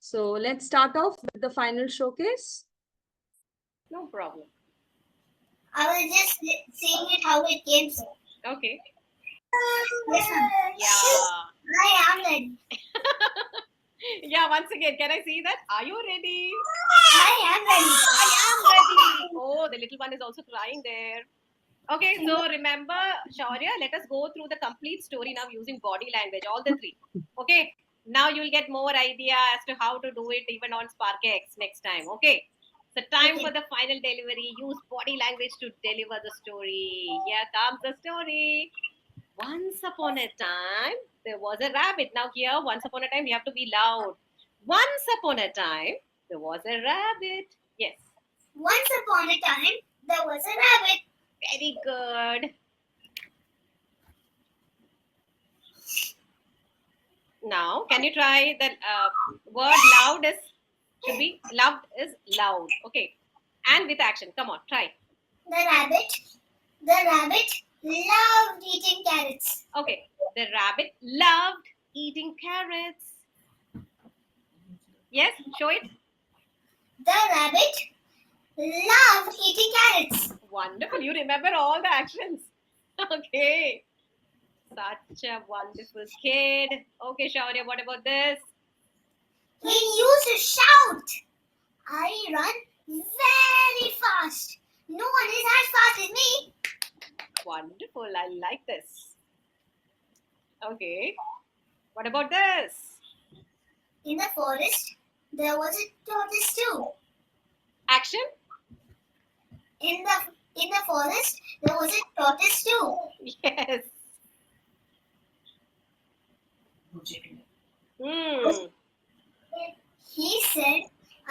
So let's start off with the final showcase. No problem. I was just seeing it how it came. So. Okay. Yes, ma'am. Yeah. I am ready. Yeah, once again, can I see that? Are you ready? I am ready. I am ready. Oh, the little one is also crying there. Okay, so remember, Shaurya, let us go through the complete story now using body language, all the three. Okay, now you'll get more idea as to how to do it even on SparkX next time. Okay, so time Okay. for the final delivery. Use body language to deliver the story. Here comes the story. Once upon a time, there was a rabbit. Now, here, once upon a time, you have to be loud. Once upon a time, there was a rabbit. Yes, Once upon a time, there was a rabbit. very good. Now, can you try the word loud is should be loved is loud. Okay, and with action. Come on, try. The rabbit loved eating carrots. Okay, the rabbit loved eating carrots. Yes, show it. The rabbit loved eating carrots. Wonderful. You remember all the actions. Okay. Such a wonderful kid. Okay, Shaurya, what about this? He used to shout. I run very fast. No one is as fast as me. Wonderful. I like this. Okay. What about this? In the forest, there was a tortoise too. Action? In the forest, there was a tortoise too. Yes. Hmm. He said,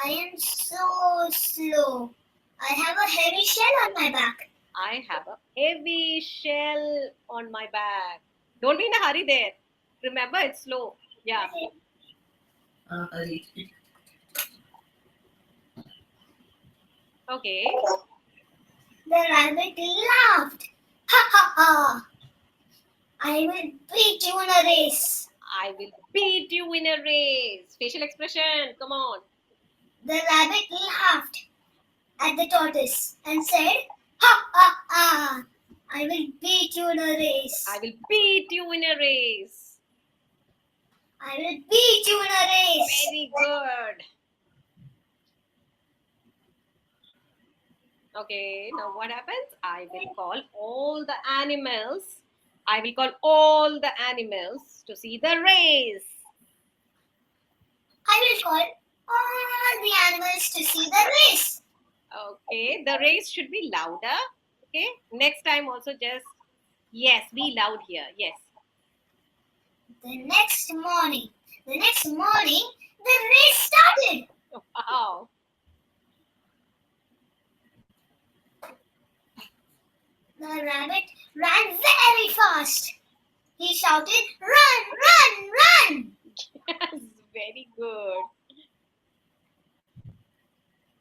I am so slow. I have a heavy shell on my back. I have a heavy shell on my back. Don't be in a hurry there. Remember, it's slow. Yeah. Okay. The rabbit laughed. Ha ha ha! I will beat you in a race. I will beat you in a race. Facial expression. Come on. The rabbit laughed at the tortoise and said, ha ha ha! I will beat you in a race. I will beat you in a race. I will beat you in a race. Very good. Okay, now what happens? I will call all the animals. I will call all the animals to see the race. I will call all the animals to see the race. Okay, the race should be louder. Okay, next time also just, yes, be loud here. Yes. The next morning, the race started. Wow. The rabbit ran very fast. He shouted, run, run, run. Yes, very good.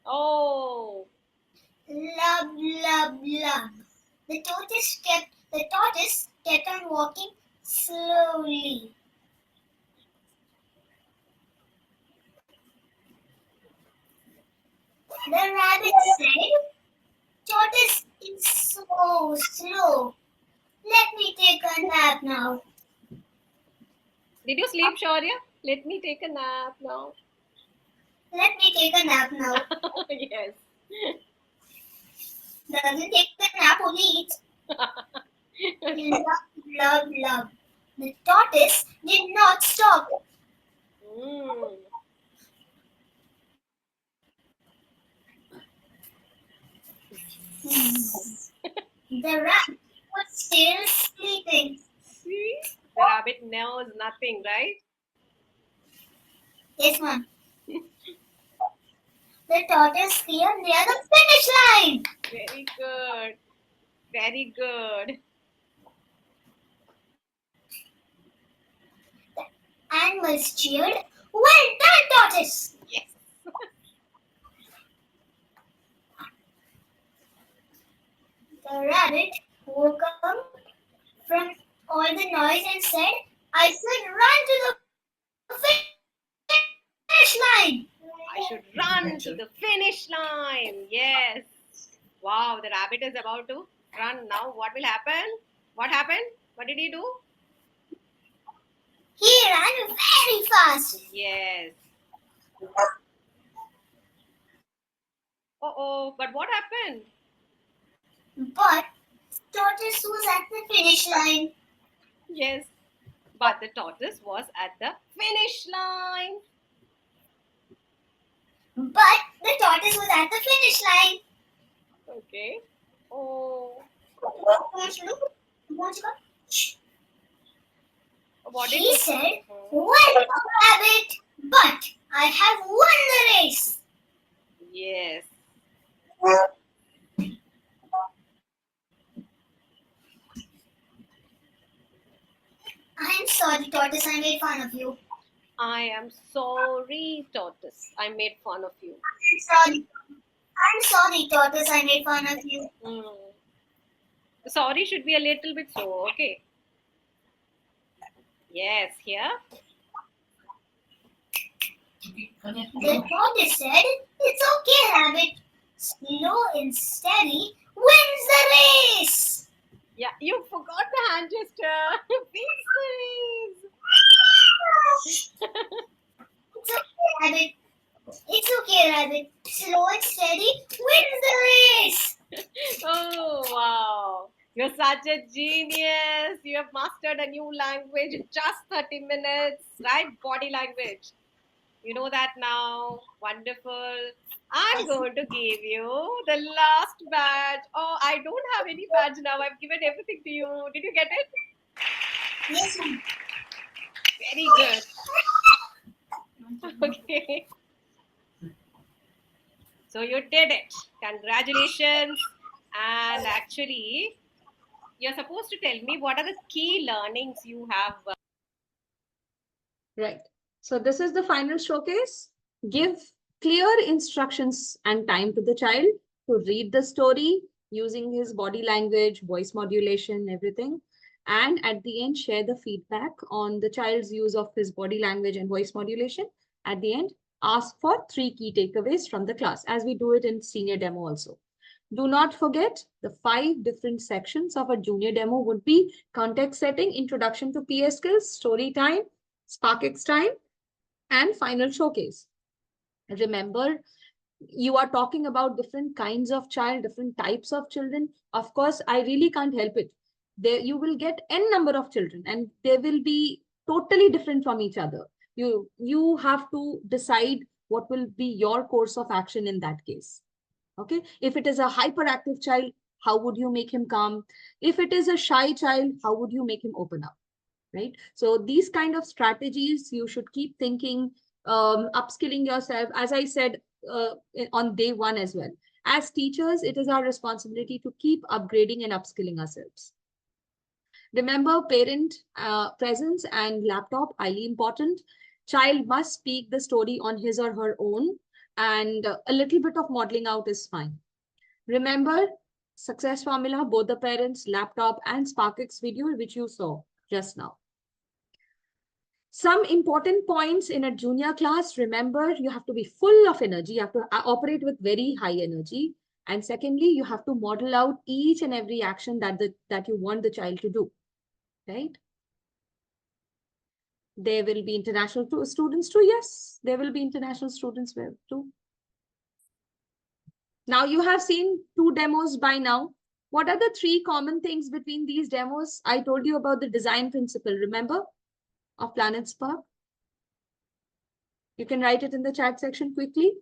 Oh, Lub, lub, lub. The tortoise kept on walking slowly. The rabbit said, tortoise is so slow. Let me take a nap now. did you sleep, Shaurya? Let me take a nap now. Let me take a nap now. Yes. Doesn't take a nap, only eats. Love, love, love. The tortoise did not stop. Mm. The rabbit was still sleeping. See? The rabbit knows nothing, right? Yes, ma'am. The tortoise here near the finish line. Very good. Very good. Animals cheered. Well done, tortoise. Yes. The rabbit woke up from all the noise and said, I should run to the finish line. line. I should run to the finish line. Yes. Wow, the rabbit is about to run now. What will happen? What happened? What did he do? He ran very fast. Yes. Oh, but what happened? But tortoise was at the finish line. Yes, but the tortoise was at the finish line. But the tortoise was at the finish line. Okay. Oh, what did He said, Hmm. "Well, rabbit, but I have won the race." Yes. I'm sorry, tortoise, I made fun of you. I am sorry, tortoise. I made fun of you. I'm sorry, tortoise, I made fun of you. Hmm. Sorry should be a little bit slow. Okay. Yes, here. The tortoise said, "It's okay, rabbit. Slow and steady wins the race." Yeah, you forgot the hand gesture. Please. It's okay, rabbit. It's okay, rabbit. Slow and steady wins the race. Oh, wow. You're such a genius. You have mastered a new language in just 30 minutes, right? Body language. You know that now. Wonderful. I'm going to give you the last badge. Oh, I don't have any badge now. I've given everything to you. Did you get it? Yes, ma'am. Very good. Okay. So you did it. Congratulations. And actually, you're supposed to tell me what are the key learnings you have. Right. So this is the final showcase. Give clear instructions and time to the child to read the story using his body language, voice modulation, everything. And at the end, share the feedback on the child's use of his body language and voice modulation. At the end, ask for 3 key takeaways from the class, as we do it in senior demo also. Do not forget the 5 different sections of a junior demo would be context setting, introduction to PS skills, story time, SparkX time, and final showcase. Remember, you are talking about different kinds of child, different types of children. Of course, I really can't help it. There you will get n number of children and they will be totally different from each other. You have to decide what will be your course of action in that case. Okay, if it is a hyperactive child, how would you make him calm? If it is a shy child, how would you make him open up? Right? So these kind of strategies you should keep thinking, upskilling yourself. As I said on day one as well, as teachers, it is our responsibility to keep upgrading and upskilling ourselves. Remember, parent presence and laptop, highly important. Child must speak the story on his or her own, and a little bit of modeling out is fine. Remember, success formula, both the parents, laptop, and SparkX video, which you saw just now. Some important points in a junior class. Remember, you have to be full of energy. You have to operate with very high energy. And secondly, you have to model out each and every action that you want the child to do, right? There will be international students too. Yes, there will be international students too. Now you have seen 2 demos by now. What are the 3 common things between these demos? I told you about the design principle, remember, of Planet Spark. You can write it in the chat section quickly.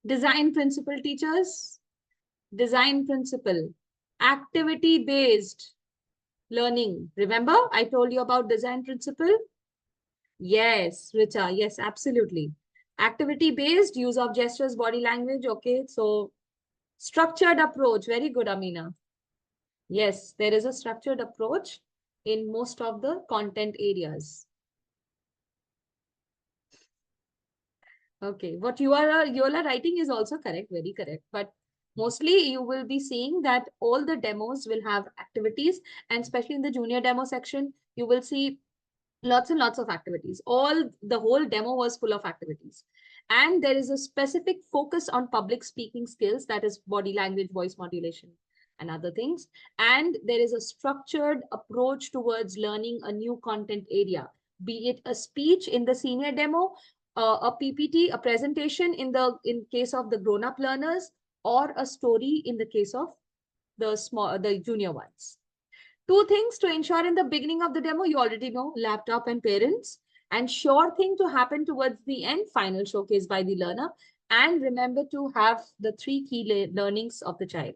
Design principle, teachers. Design principle. Activity based learning. Remember, I told you about design principle? Yes, Richa. Yes, absolutely. Activity-based use of gestures, body language. Okay, so structured approach. Very good, Amina. Yes, there is a structured approach in most of the content areas. Okay, what you all are writing is also correct, very correct. But mostly you will be seeing that all the demos will have activities, and especially in the junior demo section, you will see lots and lots of activities. The whole demo was full of activities. And there is a specific focus on public speaking skills, that is body language, voice modulation, and other things. And there is a structured approach towards learning a new content area, be it a speech in the senior demo, a PPT, a presentation in case of the grown-up learners, or a story in the case of the junior ones. Two things to ensure in the beginning of the demo, you already know, laptop and parents. And sure thing to happen towards the end, final showcase by the learner. And remember to have the three key learnings of the child.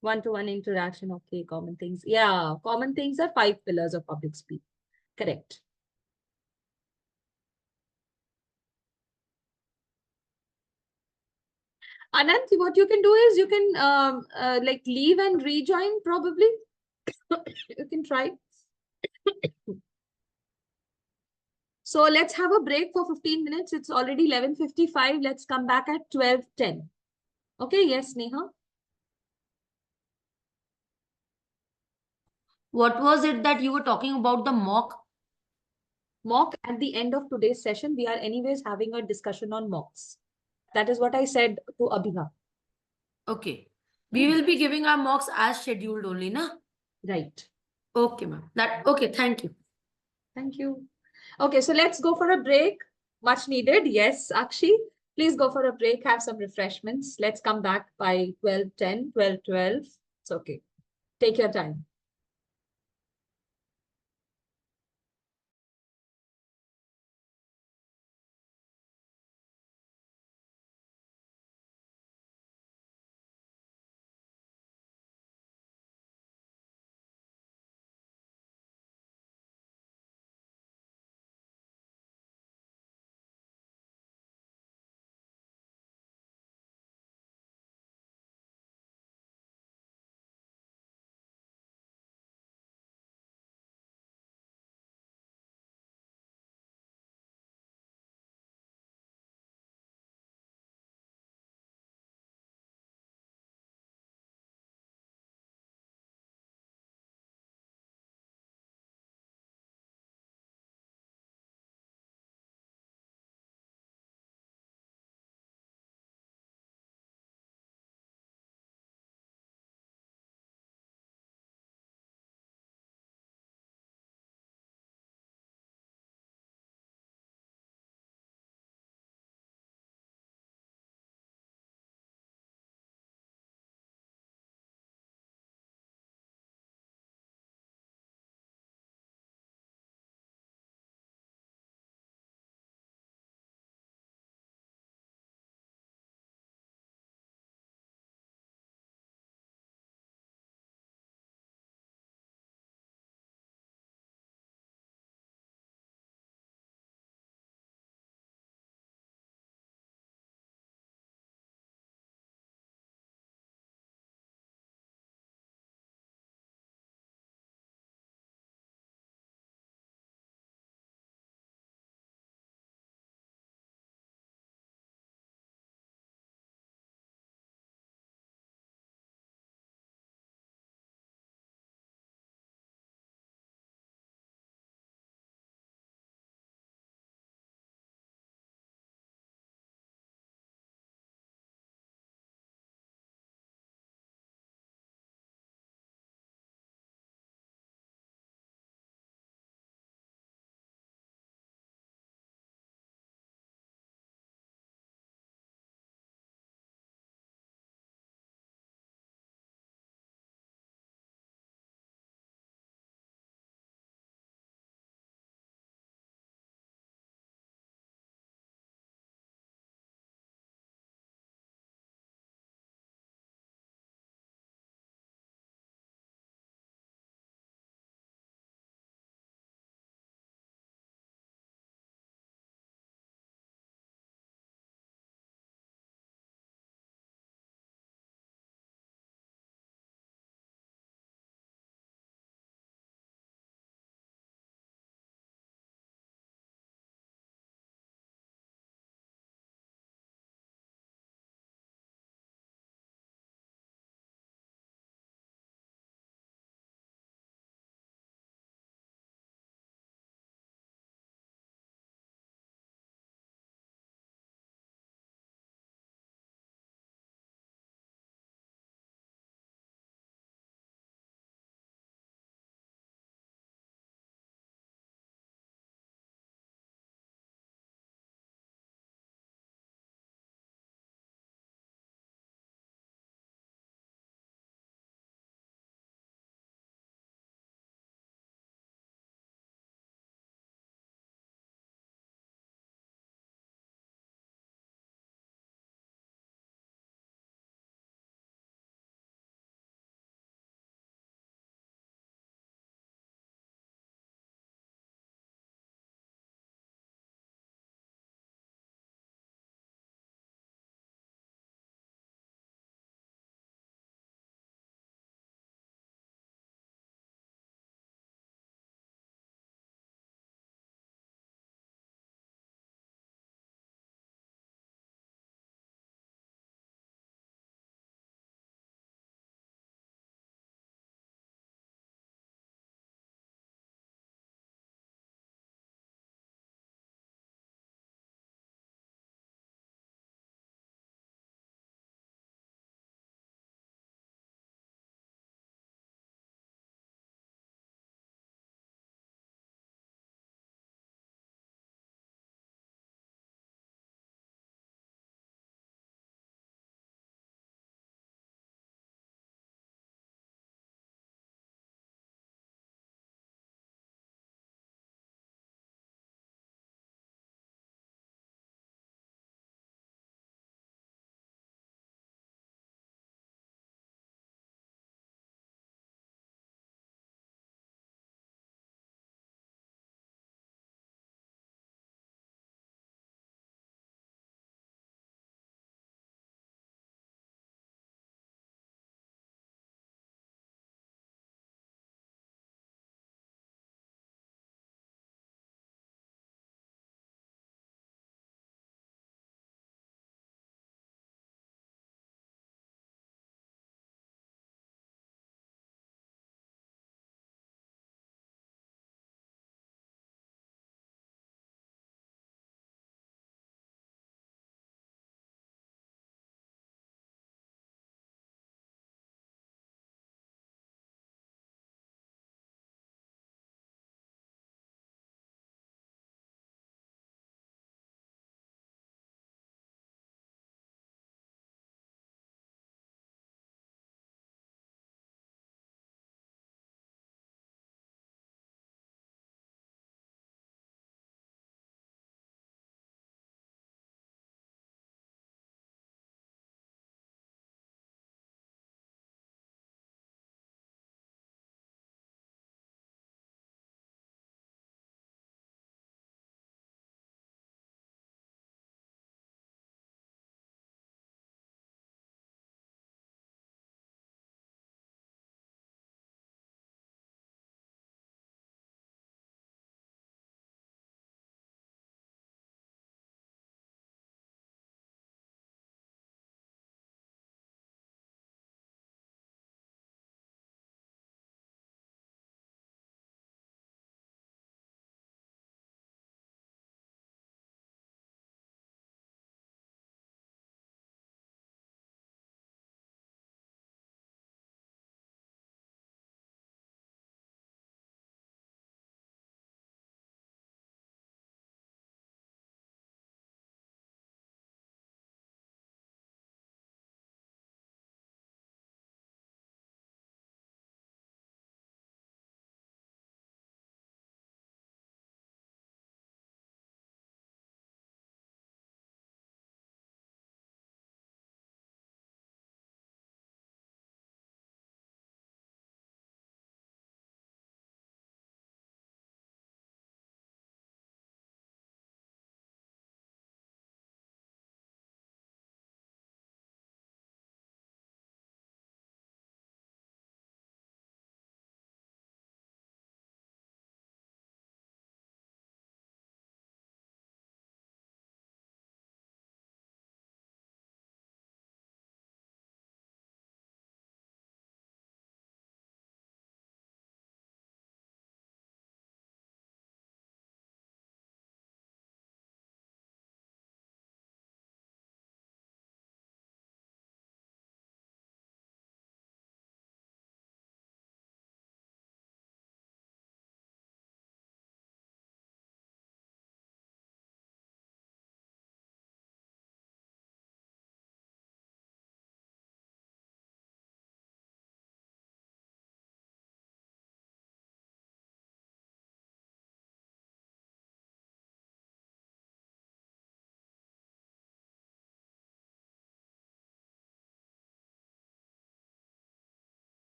One-to-one interaction, okay, common things. Yeah, common things are 5 pillars of public speak. Correct. Anant, what you can do is you can like leave and rejoin probably. You can try. So let's have a break for 15 minutes. It's already 11:55. Let's come back at 12:10. Okay, yes, Neha. What was it that you were talking about, the mock? Mock at the end of today's session, we are anyways having a discussion on mocks. That is what I said to Abhiha. Okay. We will be giving our mocks as scheduled only, na? Right. Okay, ma'am. Okay, thank you. Thank you. Okay, so let's go for a break. Much needed. Yes, Akshi. Please go for a break, have some refreshments. Let's come back by 12:10, 12:12. It's okay. Take your time.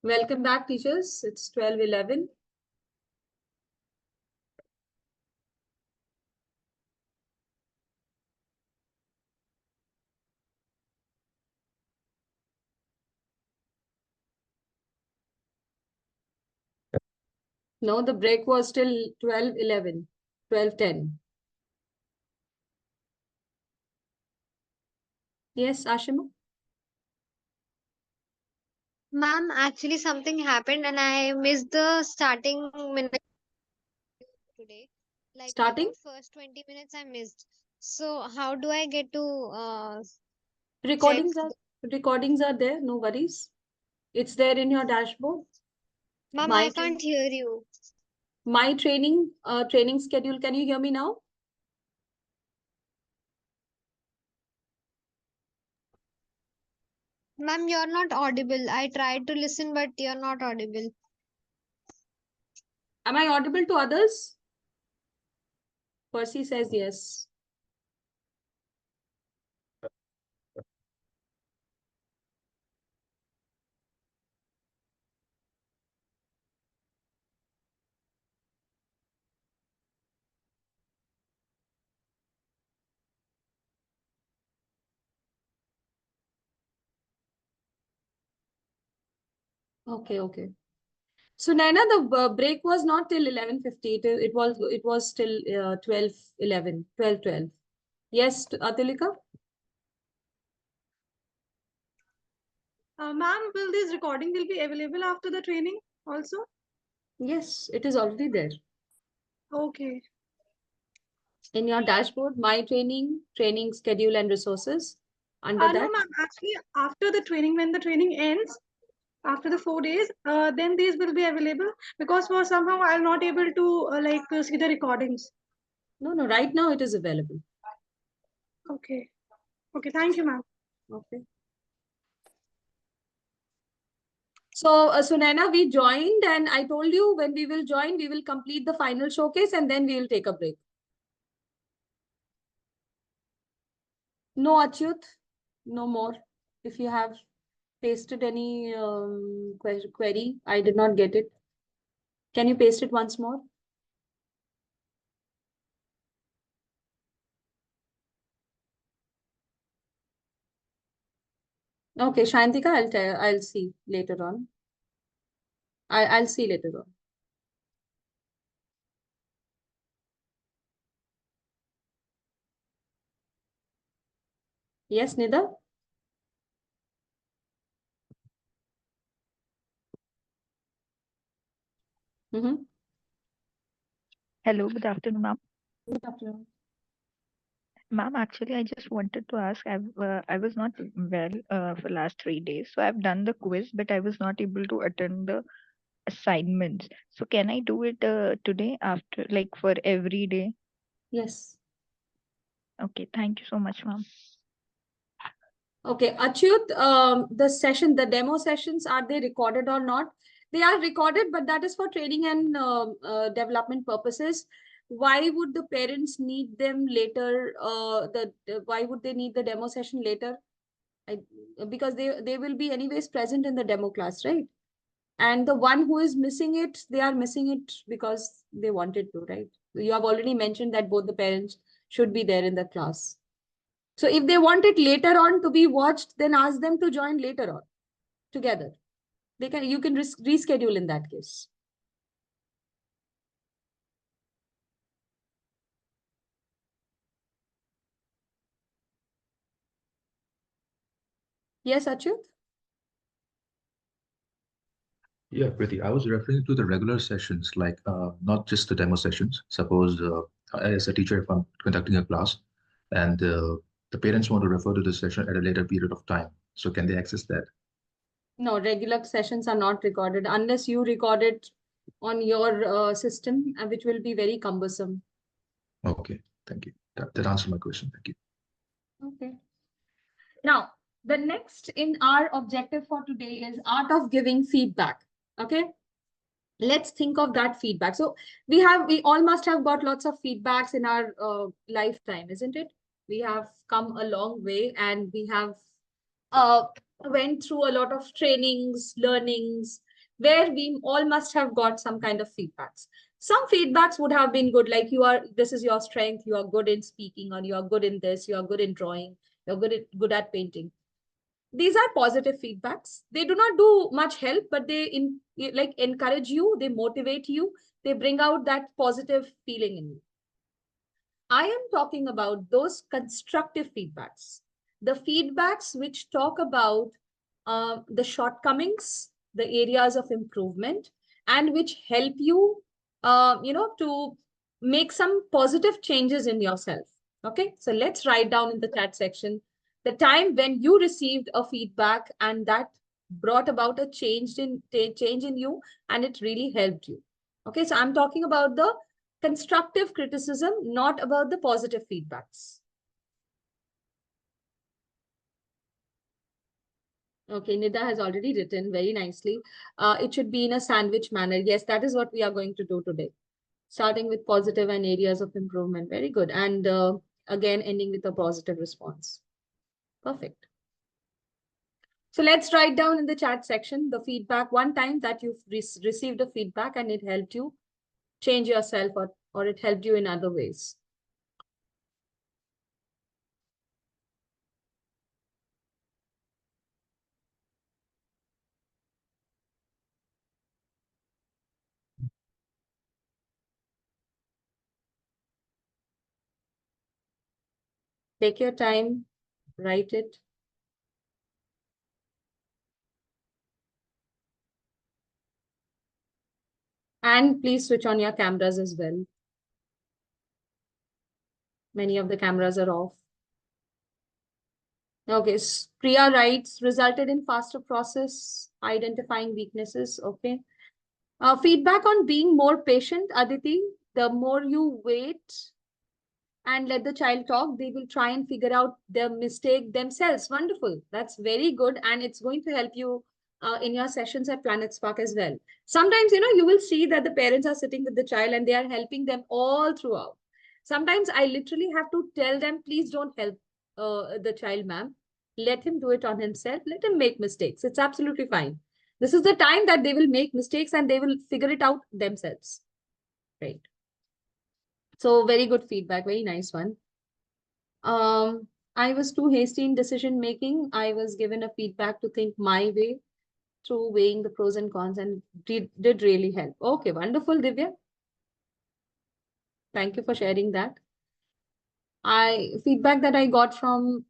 Welcome back, teachers. It's 12:11. No, the break was till 12:11, 12:10. Yes, Ashima? Ma'am, actually something happened and I missed the starting minute today. Like Starting? about first 20 minutes I missed. So how do I get to check? Recordings are there, no worries. It's there in your dashboard. Ma'am, My I train, can't hear you. my training schedule. Can you hear me now? Ma'am, you're not audible. I tried to listen, but you're not audible. Am I audible to others? Percy says yes. Okay, okay. So Naina, the break was not till 11:50. It was till 12:11, 12:12. Yes, Atulika? Ma'am, will this recording will be available after the training also? Yes, it is already there. Okay. In your dashboard, my training schedule and resources. Under No, that, ma'am. Actually, after the training, when the training ends, after the 4 days, then these will be available because for somehow I'm not able to see the recordings. no, right now it is available. Okay. Okay. Thank you, ma'am. Okay. So, Sunaina, we joined and I told you when we will join, we will complete the final showcase and then we will take a break. No, Achyut, no more. If you have pasted any query, I did not get it. Can you paste it once more? Okay, Shantika, I'll see later on. I'll see later on. Yes, Nida? Mm-hmm. Hello, good afternoon, ma'am. Good afternoon. Ma'am, actually, I just wanted to ask. I was not well for last 3 days, so I've done the quiz, but I was not able to attend the assignments. So can I do it today after, like, for every day? Yes. Okay, thank you so much, ma'am. Okay, Achyut, the demo sessions, are they recorded or not? They are recorded, but that is for training and development purposes. Why would the parents need them later? Why would they need the demo session later? Because they will be anyways present in the demo class, right? And the one who is missing it, they are missing it because they wanted to, right? You have already mentioned that both the parents should be there in the class. So if they want it later on to be watched, then ask them to join later on together. You can reschedule in that case. Yes, Achyut? Yeah, Priti, I was referring to the regular sessions, like not just the demo sessions. Suppose as a teacher, if I'm conducting a class and the parents want to refer to the session at a later period of time, so can they access that? No, regular sessions are not recorded unless you record it on your system, which will be very cumbersome. Okay, thank you. That answered my question. Thank you. Okay. Now, the next in our objective for today is art of giving feedback. Okay. Let's think of that feedback. So we all must have got lots of feedbacks in our lifetime, isn't it? We have come a long way and we have uh, went through a lot of trainings, learnings, where we all must have got some kind of feedbacks. Some feedbacks would have been good, like this is your strength, you are good in speaking, or you are good in this, you are good in drawing, you're good at painting. These are positive feedbacks. They do not do much help, but they like encourage you, they motivate you, they bring out that positive feeling in you. I am talking about those constructive feedbacks, the feedbacks which talk about the shortcomings, the areas of improvement, and which help you, to make some positive changes in yourself. Okay, so let's write down in the chat section the time when you received a feedback and that brought about a change in you, and it really helped you. Okay, so I'm talking about the constructive criticism, not about the positive feedbacks. Okay, Nida has already written very nicely. It should be in a sandwich manner. Yes, that is what we are going to do today. Starting with positive and areas of improvement. Very good. And again, ending with a positive response. Perfect. So let's write down in the chat section the feedback, one time that you've received a feedback and it helped you change yourself, or it helped you in other ways. Take your time, write it. And please switch on your cameras as well. Many of the cameras are off. Okay, Priya writes, resulted in faster process, identifying weaknesses. Okay. Feedback on being more patient, Aditi. The more you wait and let the child talk, they will try and figure out their mistake themselves. Wonderful. That's very good. And it's going to help you in your sessions at Planet Spark as well. Sometimes, you will see that the parents are sitting with the child and they are helping them all throughout. Sometimes I literally have to tell them, please don't help the child, ma'am. Let him do it on himself. Let him make mistakes. It's absolutely fine. This is the time that they will make mistakes and they will figure it out themselves. Right. So very good feedback. Very nice one. I was too hasty in decision making. I was given a feedback to think my way through weighing the pros and cons, and did really help. Okay, wonderful, Divya. Thank you for sharing that. Feedback that I got from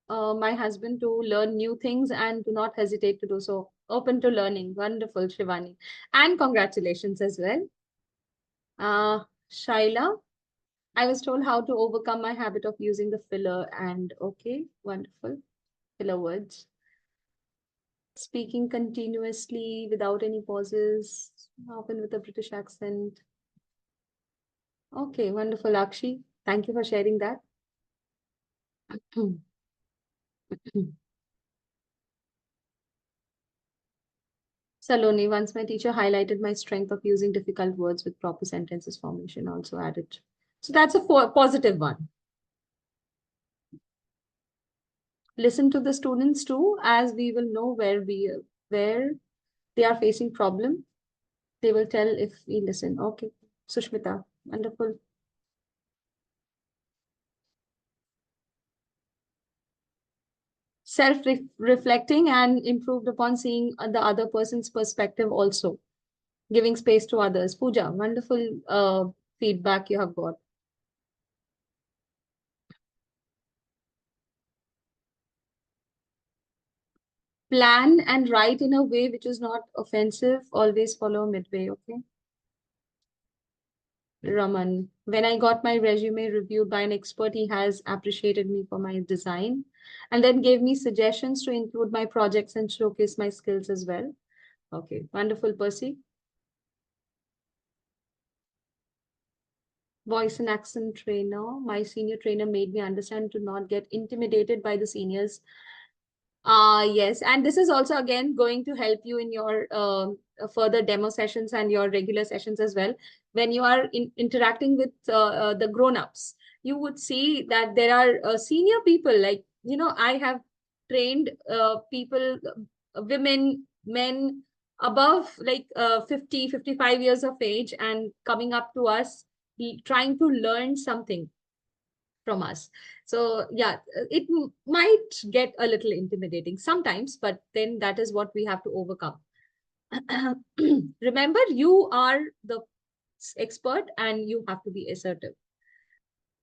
my husband to learn new things and to not hesitate to do so. Open to learning. Wonderful, Shivani. And congratulations as well. Shaila, I was told how to overcome my habit of using the filler, and okay, wonderful. Filler words. Speaking continuously without any pauses, often with a British accent. Okay, wonderful, Akshi. Thank you for sharing that. Saloni, once my teacher highlighted my strength of using difficult words with proper sentences formation, also added. So that's a positive one. Listen to the students too, as we will know where they are facing problem. They will tell if we listen. Okay, Sushmita, wonderful. Self-reflecting and improved upon seeing the other person's perspective also. Giving space to others. Pooja, wonderful feedback you have got. Plan and write in a way which is not offensive. Always follow midway, okay? Raman, when I got my resume reviewed by an expert, he has appreciated me for my design and then gave me suggestions to include my projects and showcase my skills as well. Okay, wonderful, Percy. Voice and accent trainer. My senior trainer made me understand to not get intimidated by the seniors. Yes, and this is also again going to help you in your further demo sessions and your regular sessions as well. When you are interacting with the grown-ups, you would see that there are senior people, like, I have trained people, women, men, above like 50, 55 years of age and coming up to us, trying to learn something from us. So yeah, it might get a little intimidating sometimes, but then that is what we have to overcome. Remember, you are the expert and you have to be assertive.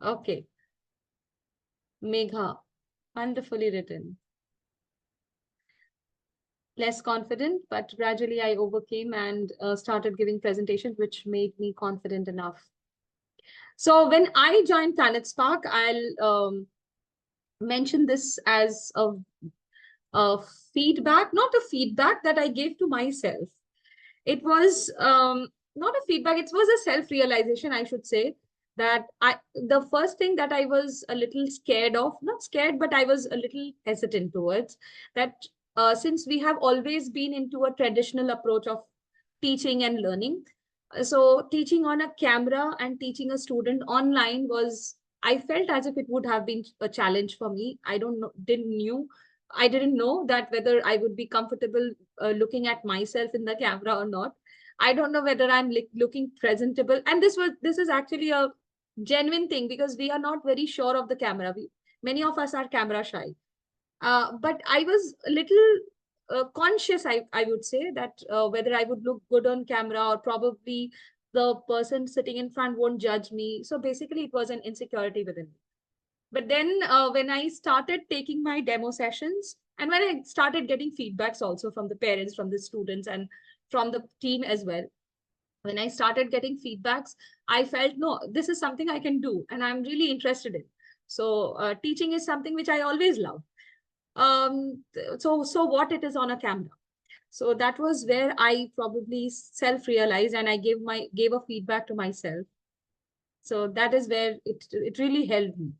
Okay. Megha, wonderfully written. Less confident, but gradually I overcame and started giving presentations, which made me confident enough. So when I joined Planet Spark, I'll mention this as a feedback, not a feedback that I gave to myself. It was not a feedback, it was a self-realization, I should say, that the first thing that I was a little scared of, not scared, but I was a little hesitant towards, that since we have always been into a traditional approach of teaching and learning, so teaching on a camera and teaching a student online was, I felt as if it would have been a challenge for me. I didn't know that whether I would be comfortable looking at myself in the camera or not. I don't know whether I'm looking presentable. And this is actually a genuine thing, because we are not very sure of the camera. Many of us are camera shy. But I was a little conscious, I would say, that whether I would look good on camera, or probably the person sitting in front won't judge me. So basically, it was an insecurity within me. But then when I started taking my demo sessions, and when I started getting feedbacks also from the parents, from the students, and from the team as well, when I started getting feedbacks, I felt, no, this is something I can do and I'm really interested in. So teaching is something which I always love. So what it is on a camera. So that was where I probably self-realized, and I gave a feedback to myself. So that is where it really helped me.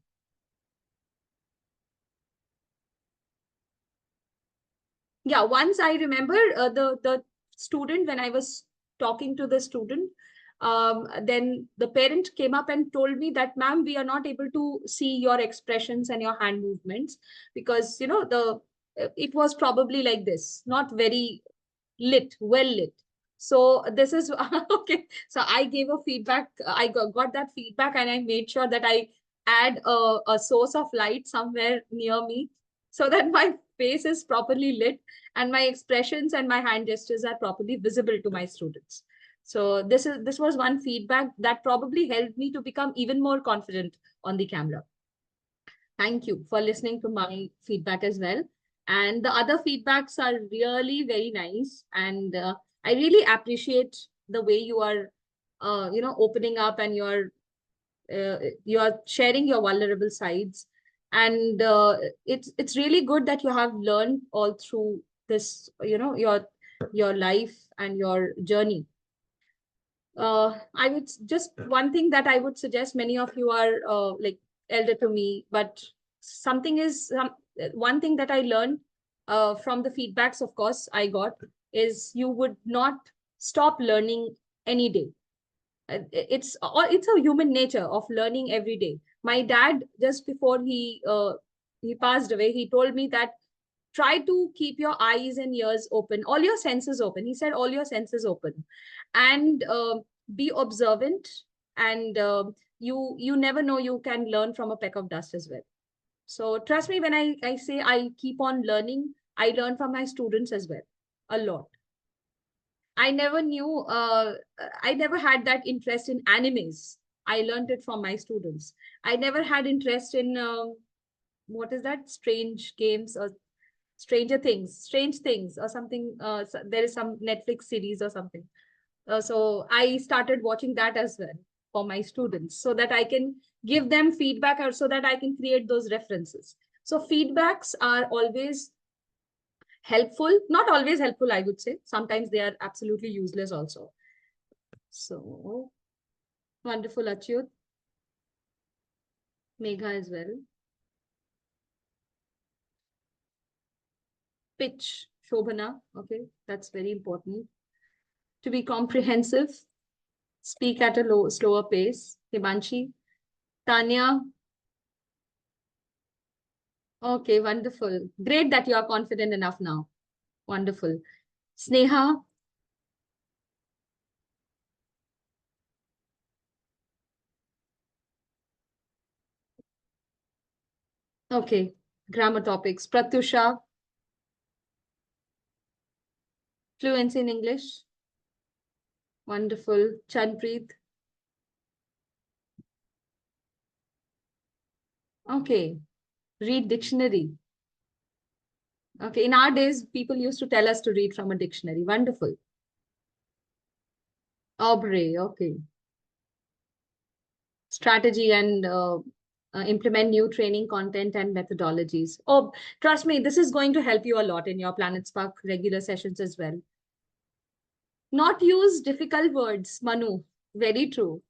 Yeah, once I remember the student, when I was talking to the student, then the parent came up and told me that, ma'am, we are not able to see your expressions and your hand movements, because it was probably like this, not very well lit. So this is okay. So I gave a feedback. I got that feedback, and I made sure that I add a source of light somewhere near me, so that my face is properly lit and my expressions and my hand gestures are properly visible to my students. So this was one feedback that probably helped me to become even more confident on the camera. Thank you for listening to my feedback as well. And the other feedbacks are really very nice. And I really appreciate the way you are, opening up, and you're sharing your vulnerable sides. And it's really good that you have learned all through this, your life and your journey. I would just, one thing that I would suggest, many of you are like elder to me, but one thing that I learned from the feedbacks, of course, I got, is you would not stop learning any day. It's a human nature of learning every day. My dad, just before he passed away, he told me that try to keep your eyes and ears open, all your senses open. He said, all your senses open, and be observant. And you never know, you can learn from a peck of dust as well. So trust me when I say I keep on learning. I learn from my students as well, a lot. I never knew, I never had that interest in animes. I learned it from my students. I never had interest in, what is that? Strange games or strange things or something. There is some Netflix series or something. So I started watching that as well for my students, so that I can give them feedback, or so that I can create those references. So feedbacks are always helpful, not always helpful, I would say. Sometimes they are absolutely useless also. So wonderful, Achyut. Megha as well. Pitch, Shobhana. Okay, that's very important. To be comprehensive, speak at a slower pace. Himanshi. Tanya. Okay, wonderful. Great that you are confident enough now. Wonderful. Sneha, Okay, grammar topics. Pratyusha, fluency in English. Wonderful. Chanpreet. Okay, read dictionary. Okay, in our days, people used to tell us to read from a dictionary. Wonderful. Aubrey, okay. Strategy and implement new training content and methodologies. Oh, trust me, this is going to help you a lot in your Planet Spark regular sessions as well. Not use difficult words, Manu. Very true.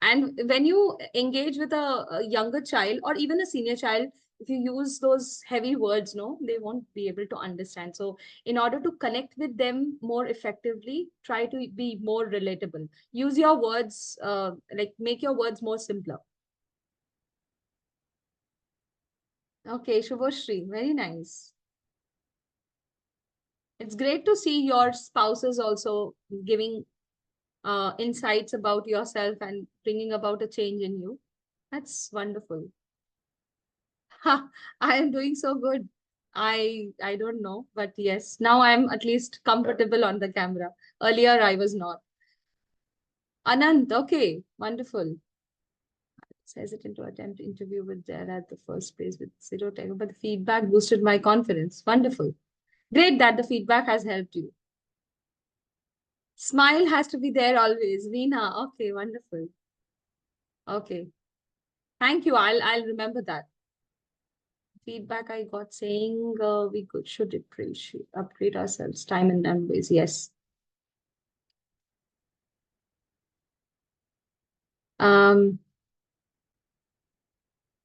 And when you engage with a younger child or even a senior child, if you use those heavy words, no, they won't be able to understand. So in order to connect with them more effectively, try to be more relatable. Use your words, like make your words more simpler. Okay, Shubhoshri, very nice. It's great to see your spouses also giving insights about yourself and bringing about a change in you. That's wonderful. Ha, I am doing so good. I don't know, but yes, now I'm at least comfortable on the camera. Earlier I was not. Anant, okay, wonderful. Hesitant to attempt interview with there at the first place with zero tech, but the feedback boosted my confidence. Wonderful. Great that the feedback has helped you. Smile has to be there always. Veena, okay, wonderful. Okay. Thank you. I'll remember that. Feedback I got saying we should appreciate upgrade ourselves time and numbers. Yes.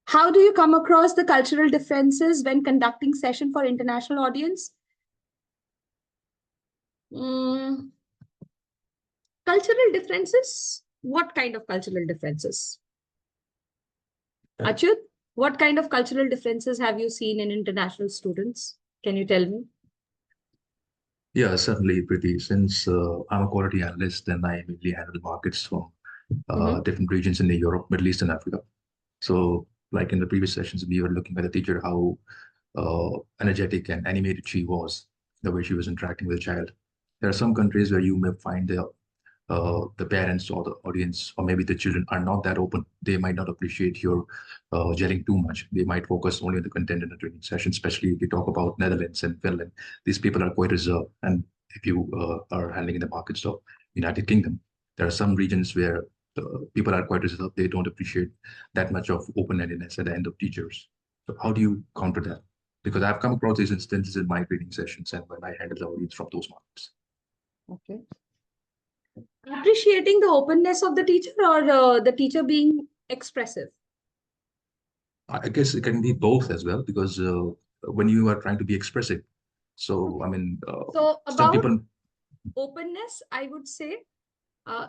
How do you come across the cultural differences when conducting session for international audience? Cultural differences? What kind of cultural differences? Achyut, what kind of cultural differences have you seen in international students? Can you tell me? Yeah, certainly, Preeti. Since I'm a quality analyst, then I mainly handle markets from different regions in the Europe, Middle East, and Africa. So, like in the previous sessions, we were looking at the teacher how energetic and animated she was, the way she was interacting with the child. There are some countries where you may find the parents or the audience or maybe the children are not that open. They might not appreciate your gelling too much. They might focus only on the content in the training session, especially if you talk about Netherlands and Finland. These people are quite reserved. And if you are handling in the markets of United Kingdom, there are some regions where people are quite reserved. They don't appreciate that much of open-endedness at the end of teachers. So how do you counter that? Because I've come across these instances in my training sessions and when I handle the audience from those markets. Okay. Appreciating the openness of the teacher or the teacher being expressive? I guess it can be both as well, because when you are trying to be expressive, so I mean, So some about people. openness, I would say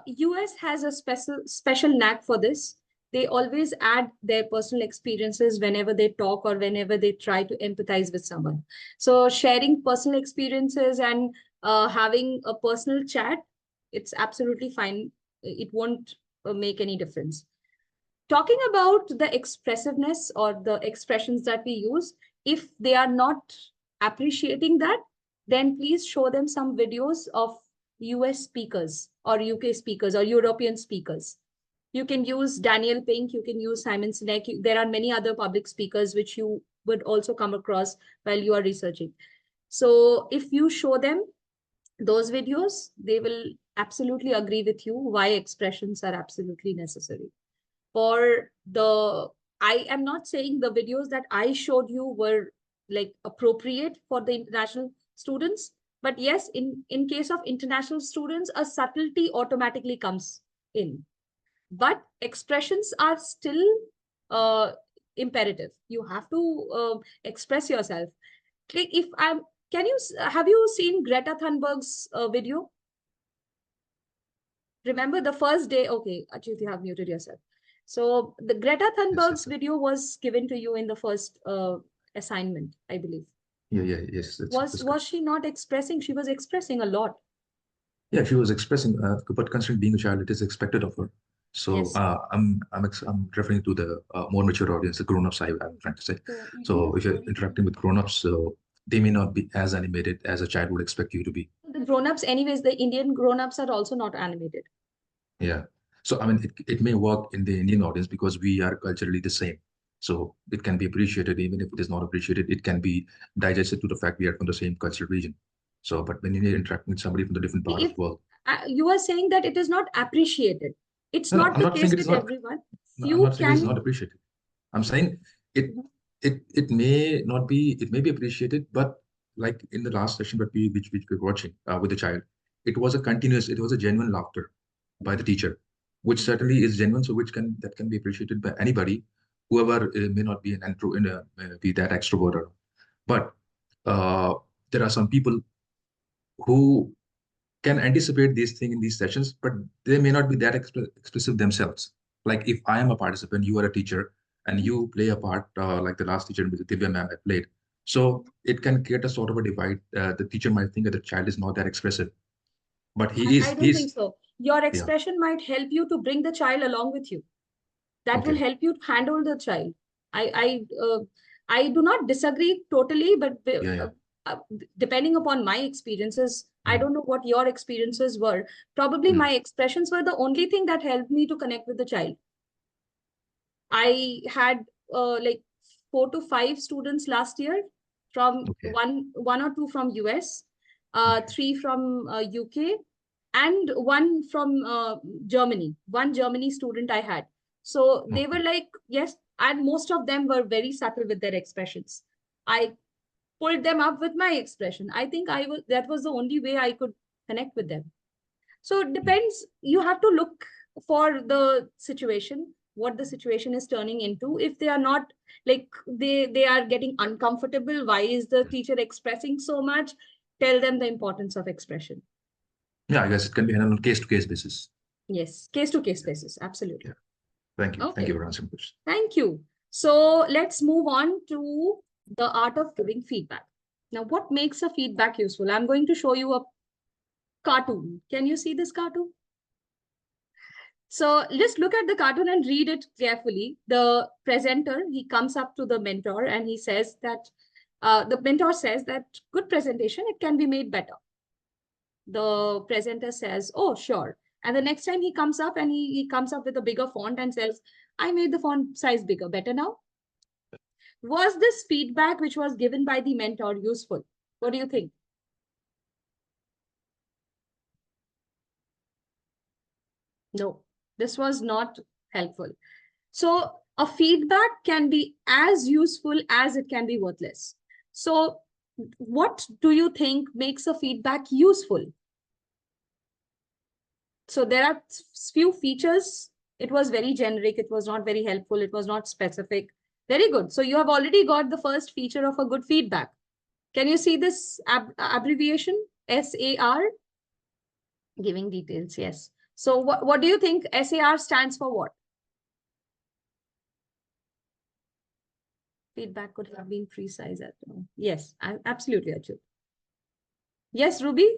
US has a special knack for this. They always add their personal experiences whenever they talk or whenever they try to empathize with someone. So sharing personal experiences and having a personal chat, it's absolutely fine. It won't make any difference. Talking about the expressiveness or the expressions that we use, if they are not appreciating that, then please show them some videos of US speakers or UK speakers or European speakers. You can use Daniel Pink, you can use Simon Sinek. There are many other public speakers which you would also come across while you are researching. So if you show them those videos, they will absolutely agree with you why expressions are absolutely necessary. For the, I am not saying the videos that I showed you were like appropriate for the international students, but yes, in case of international students, a subtlety automatically comes in, but expressions are still imperative. You have to express yourself. Like if I'm, can you, have you seen Greta Thunberg's video? Remember the first day? Okay, Achyut, you have muted yourself. So the Greta Thunberg's video was given to you in the first assignment, I believe. Yes. Was she not expressing? She was expressing a lot. Yeah, she was expressing, but considering being a child, it is expected of her. So Yes. I'm referring to the more mature audience, the grown-ups. I'm trying to say. So if you're interacting with grown-ups, so they may not be as animated as a child would expect you to be. The grown-ups, anyways, the Indian grown-ups are also not animated. Yeah. So I mean, it may work in the Indian audience because we are culturally the same. So it can be appreciated, even if it is not appreciated, it can be digested to the fact we are from the same cultural region. So, but when you're interacting with somebody from the different part of If the world, you are saying that it is not appreciated, it's no, not I'm the not saying case it is with not. everyone. No, I'm Few not saying it's can. not appreciated. I'm saying it may not be, it may be appreciated, but like in the last session that which we were watching with the child, it was a genuine laughter by the teacher, which certainly is genuine, so that can be appreciated by anybody, whoever may not be be that extroverted. But there are some people who can anticipate these things in these sessions, but they may not be that expressive themselves. Like if I am a participant, you are a teacher, and you play a part like the last teacher with Divya ma'am I played. So it can create a sort of a divide. The teacher might think that the child is not that expressive, but I don't think so. Your Yeah. expression might help you to bring the child along with you. That will Okay. help you to handle the child. I do not disagree totally, but depending upon my experiences, I don't know what your experiences were. Probably my expressions were the only thing that helped me to connect with the child. I had like 4 to 5 students last year from Okay. one or two from US, 3 from UK, and 1 from Germany. 1 Germany student I had. So they were like, yes, and most of them were very subtle with their expressions. I pulled them up with my expression. I think that was the only way I could connect with them. So it depends. You have to look for the situation, what the situation is turning into. If they are not like they are getting uncomfortable, why is the teacher expressing so much? Tell them the importance of expression. Yeah, I guess it can be handled on case-to-case basis. Yes, case-to-case basis, absolutely. Yeah. Thank you. Thank you Okay. for answering this. Thank you. So let's move on to the art of giving feedback. Now, what makes a feedback useful? I'm going to show you a cartoon. Can you see this cartoon? So just look at the cartoon and read it carefully. The presenter, he comes up to the mentor and he says that, the mentor says that good presentation, it can be made better. The presenter says, oh, sure. And the next time he comes up and he comes up with a bigger font and says, I made the font size bigger, better now. Was this feedback which was given by the mentor useful? What do you think? No, this was not helpful. So a feedback can be as useful as it can be worthless. So what do you think makes a feedback useful? So there are few features. It was very generic. It was not very helpful. It was not specific. Very good. So you have already got the first feature of a good feedback. Can you see this abbreviation? SAR? Giving details, yes. So what do you think SAR stands for what? Feedback could have been precise. Yes, absolutely, Achyut. Yes, Ruby?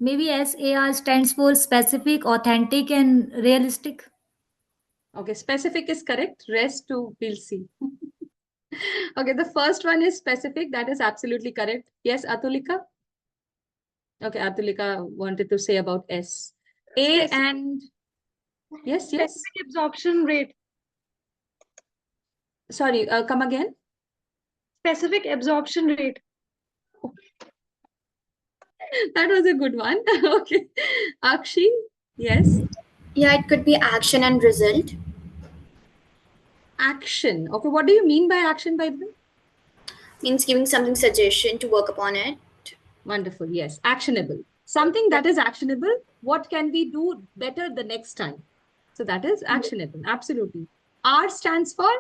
Maybe SAR stands for specific, authentic, and realistic. Okay, specific is correct. Rest to we'll see. Okay, the first one is specific. That is absolutely correct. Yes, Atulika? Okay, Atulika wanted to say about S. A Specific. and yes, yes. Specific absorption rate. Sorry, come again. Specific absorption rate. That was a good one. Okay. Akshi, yes. Yeah, it could be action and result. Action. Okay, what do you mean by action, by the way? Means giving something suggestion to work upon it. Wonderful. Yes, actionable. Something that is actionable. What can we do better the next time? So that is actionable. Absolutely. R stands for?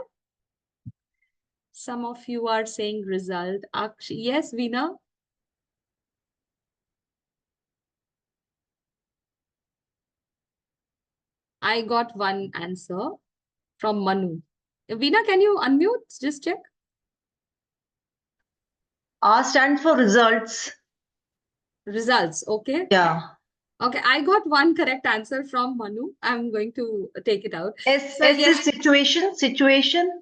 Some of you are saying result. Akshi. Yes, Veena? I got one answer from Manu. Veena, can you unmute? Just check. R stands for results. Results. Okay. Yeah. Okay, I got one correct answer from Manu. I'm going to take it out. S So is yes, situation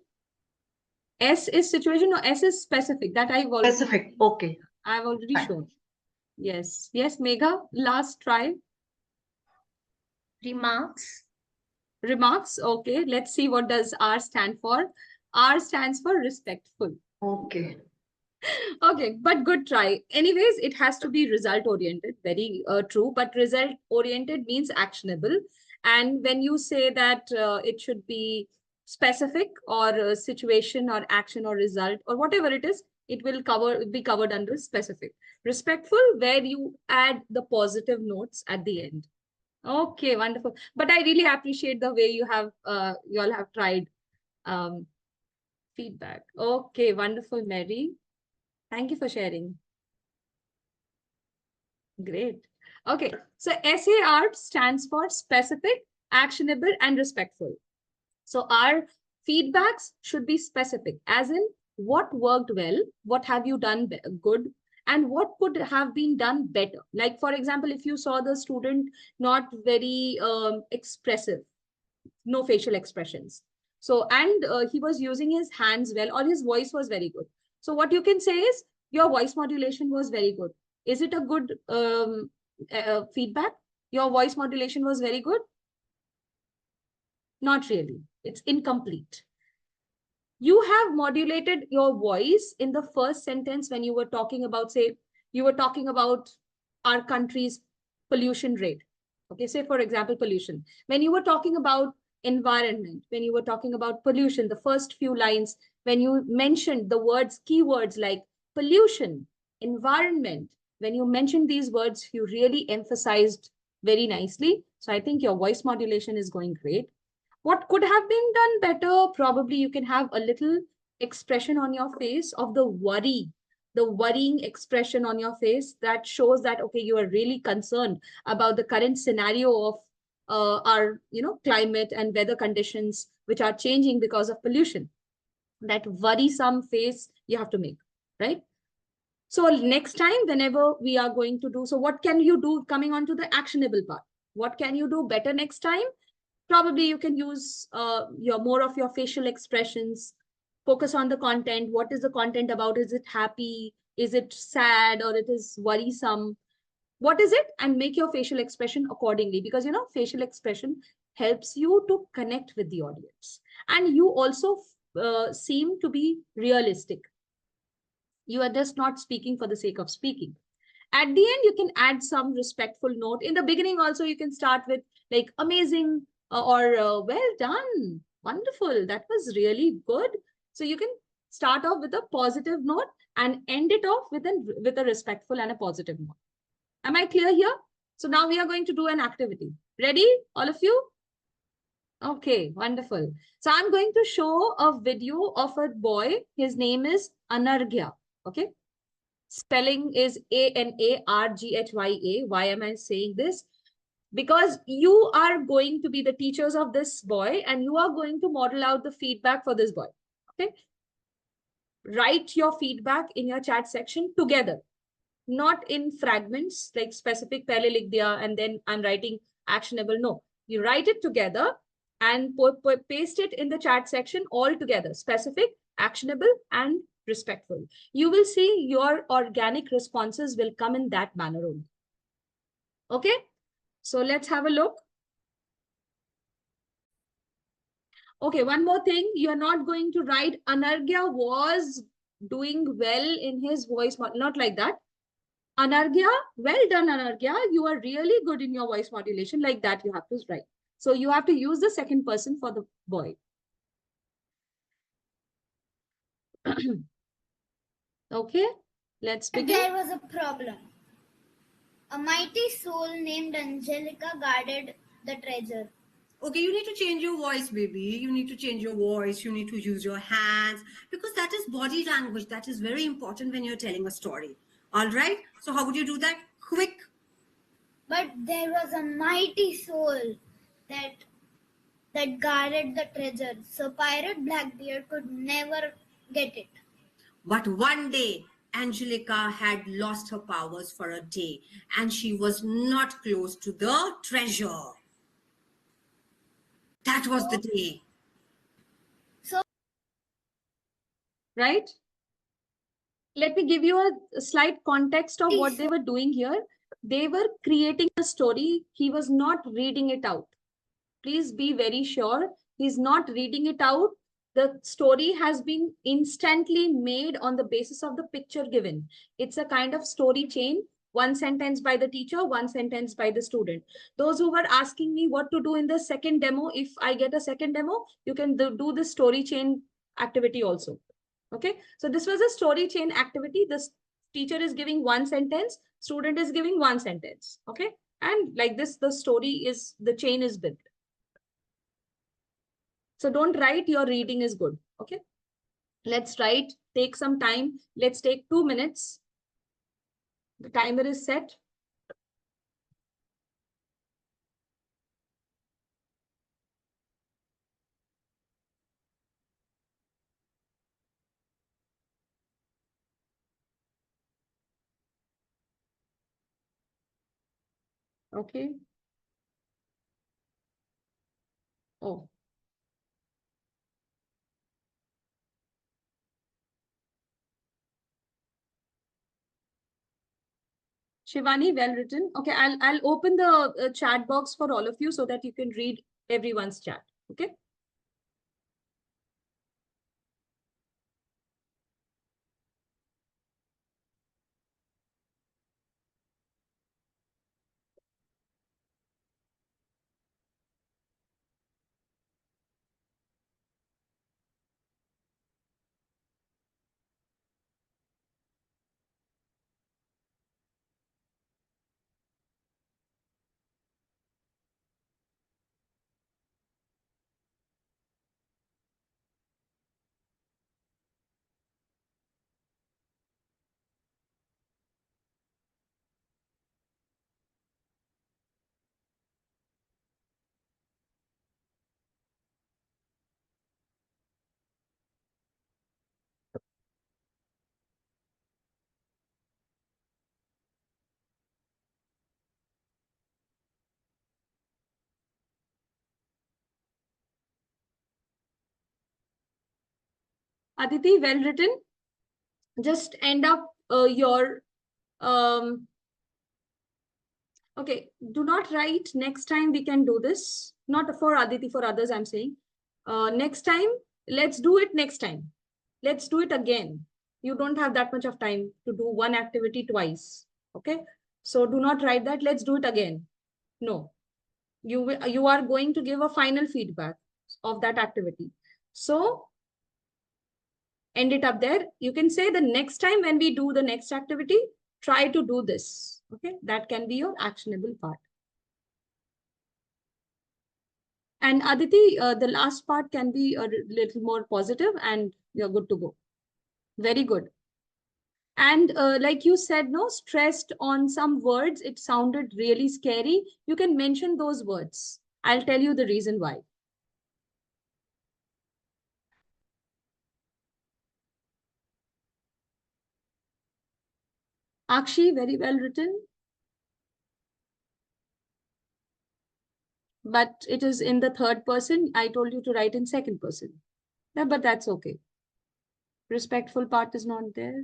S is situation, no, S is specific. That specific. Okay, I've already fine. shown. Yes, yes, Megha, last try. Remarks. Remarks. Okay, let's see what does R stand for. R stands for respectful. Okay. Okay, but good try. Anyways, it has to be result oriented, very true, but result oriented means actionable. And when you say that it should be specific or situation or action or result or whatever it is, it will be covered under specific. Respectful, where you add the positive notes at the end. Okay, wonderful. But I really appreciate the way you all have tried feedback. Okay, wonderful, Mary. Thank you for sharing. Great. Okay, so SAR stands for specific, actionable, and respectful. So our feedbacks should be specific, as in what worked well, what have you done good, and what could have been done better. Like, for example, if you saw the student not very expressive, no facial expressions. So, and he was using his hands well, or his voice was very good. So what you can say is, your voice modulation was very good. Is it a good feedback? Your voice modulation was very good? Not really. It's incomplete. You have modulated your voice in the first sentence when you were talking about, say, you were talking about our country's pollution rate. Okay, say, for example, pollution. When you were talking about environment, when you were talking about pollution, the first few lines, when you mentioned the words, keywords like pollution, environment, when you mentioned these words, you really emphasized very nicely. So I think your voice modulation is going great. What could have been done better? Probably you can have a little expression on your face of the worrying expression on your face that shows that, okay, you are really concerned about the current scenario of our, climate and weather conditions, which are changing because of pollution. That worrisome face you have to make, right? So next time, whenever we are going to do, so what can you do coming on to the actionable part? What can you do better next time? Probably you can use more of your facial expressions, focus on the content. What is the content about? Is it happy? Is it sad? Or it is worrisome? What is it? And make your facial expression accordingly, because facial expression helps you to connect with the audience. And you also seem to be realistic. You are just not speaking for the sake of speaking. At the end, you can add some respectful note. In the beginning also, you can start with like amazing or well done, wonderful, that was really good. So you can start off with a positive note and end it off with a respectful and a positive note. Am I clear here? So now we are going to do an activity. Ready, all of you? Okay, wonderful. So I'm going to show a video of a boy. His name is Anarghya. Okay. Spelling is Anarghya. Why am I saying this? Because you are going to be the teachers of this boy and you are going to model out the feedback for this boy. Okay. Write your feedback in your chat section together, not in fragments like specific pehle likh diya and then I'm writing actionable. No, you write it together and paste it in the chat section all together, specific, actionable, and respectful. You will see your organic responses will come in that manner only. Okay, so let's have a look. Okay, one more thing. You are not going to write Anarghya was doing well in his voice, not like that. Anarghya, well done, Anarghya. You are really good in your voice modulation. Like that, you have to write. So you have to use the second person for the boy. Okay, let's begin. There was a problem. A mighty soul named Angelica guarded the treasure. Okay, you need to change your voice, baby. You need to change your voice. You need to use your hands because that is body language. That is very important when you're telling a story. All right. So how would you do that? Quick. But there was a mighty soul that guarded the treasure, so Pirate Blackbeard could never get it. But one day, Angelica had lost her powers for a day and she was not close to the treasure. That was the day. Right? Let me give you a slight context of what they were doing here. They were creating a story. He was not reading it out. Please be very sure he's not reading it out. The story has been instantly made on the basis of the picture given. It's a kind of story chain. One sentence by the teacher, one sentence by the student. Those who were asking me what to do in the second demo, if I get a second demo, you can do the story chain activity also. Okay, so this was a story chain activity. This teacher is giving one sentence, student is giving one sentence. Okay, and like this, the story is, the chain is built. So don't write your reading is good. Okay, let's write, take some time. Let's take 2 minutes. The timer is set. Okay. Oh. Shivani, well written. Okay, I'll open the chat box for all of you so that you can read everyone's chat. Okay. Aditi, well written. Just end up your okay, do not write next time we can do this. Not for Aditi, for others I'm saying. Next time, let's do it next time. Let's do it again. You don't have that much of time to do one activity twice. Okay, so do not write that. Let's do it again. No, you are going to give a final feedback of that activity. So end it up there. You can say the next time when we do the next activity, try to do this. Okay, that can be your actionable part. And Aditi, the last part can be a little more positive and you're good to go. Very good. And like you said, no, stressed on some words, it sounded really scary. You can mention those words. I'll tell you the reason why. Akshi, very well written. But it is in the third person. I told you to write in second person. Yeah, but that's okay. Respectful part is not there.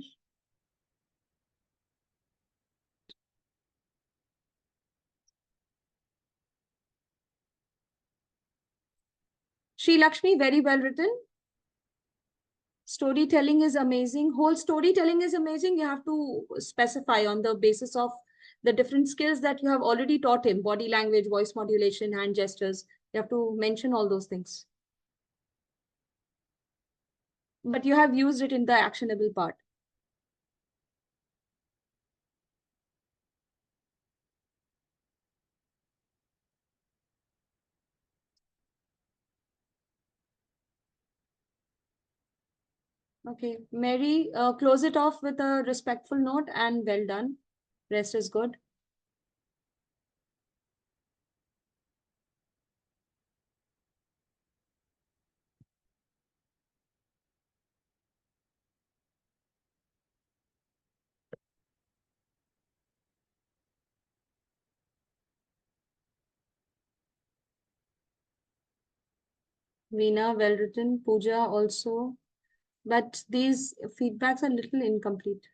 Sri Lakshmi, very well written. Storytelling is amazing. Whole storytelling is amazing. You have to specify on the basis of the different skills that you have already taught him: body language, voice modulation, hand gestures. You have to mention all those things. But you have used it in the actionable part. Okay, Mary, close it off with a respectful note and well done. Rest is good. Veena, well written. Pooja also. But these feedbacks are little incomplete.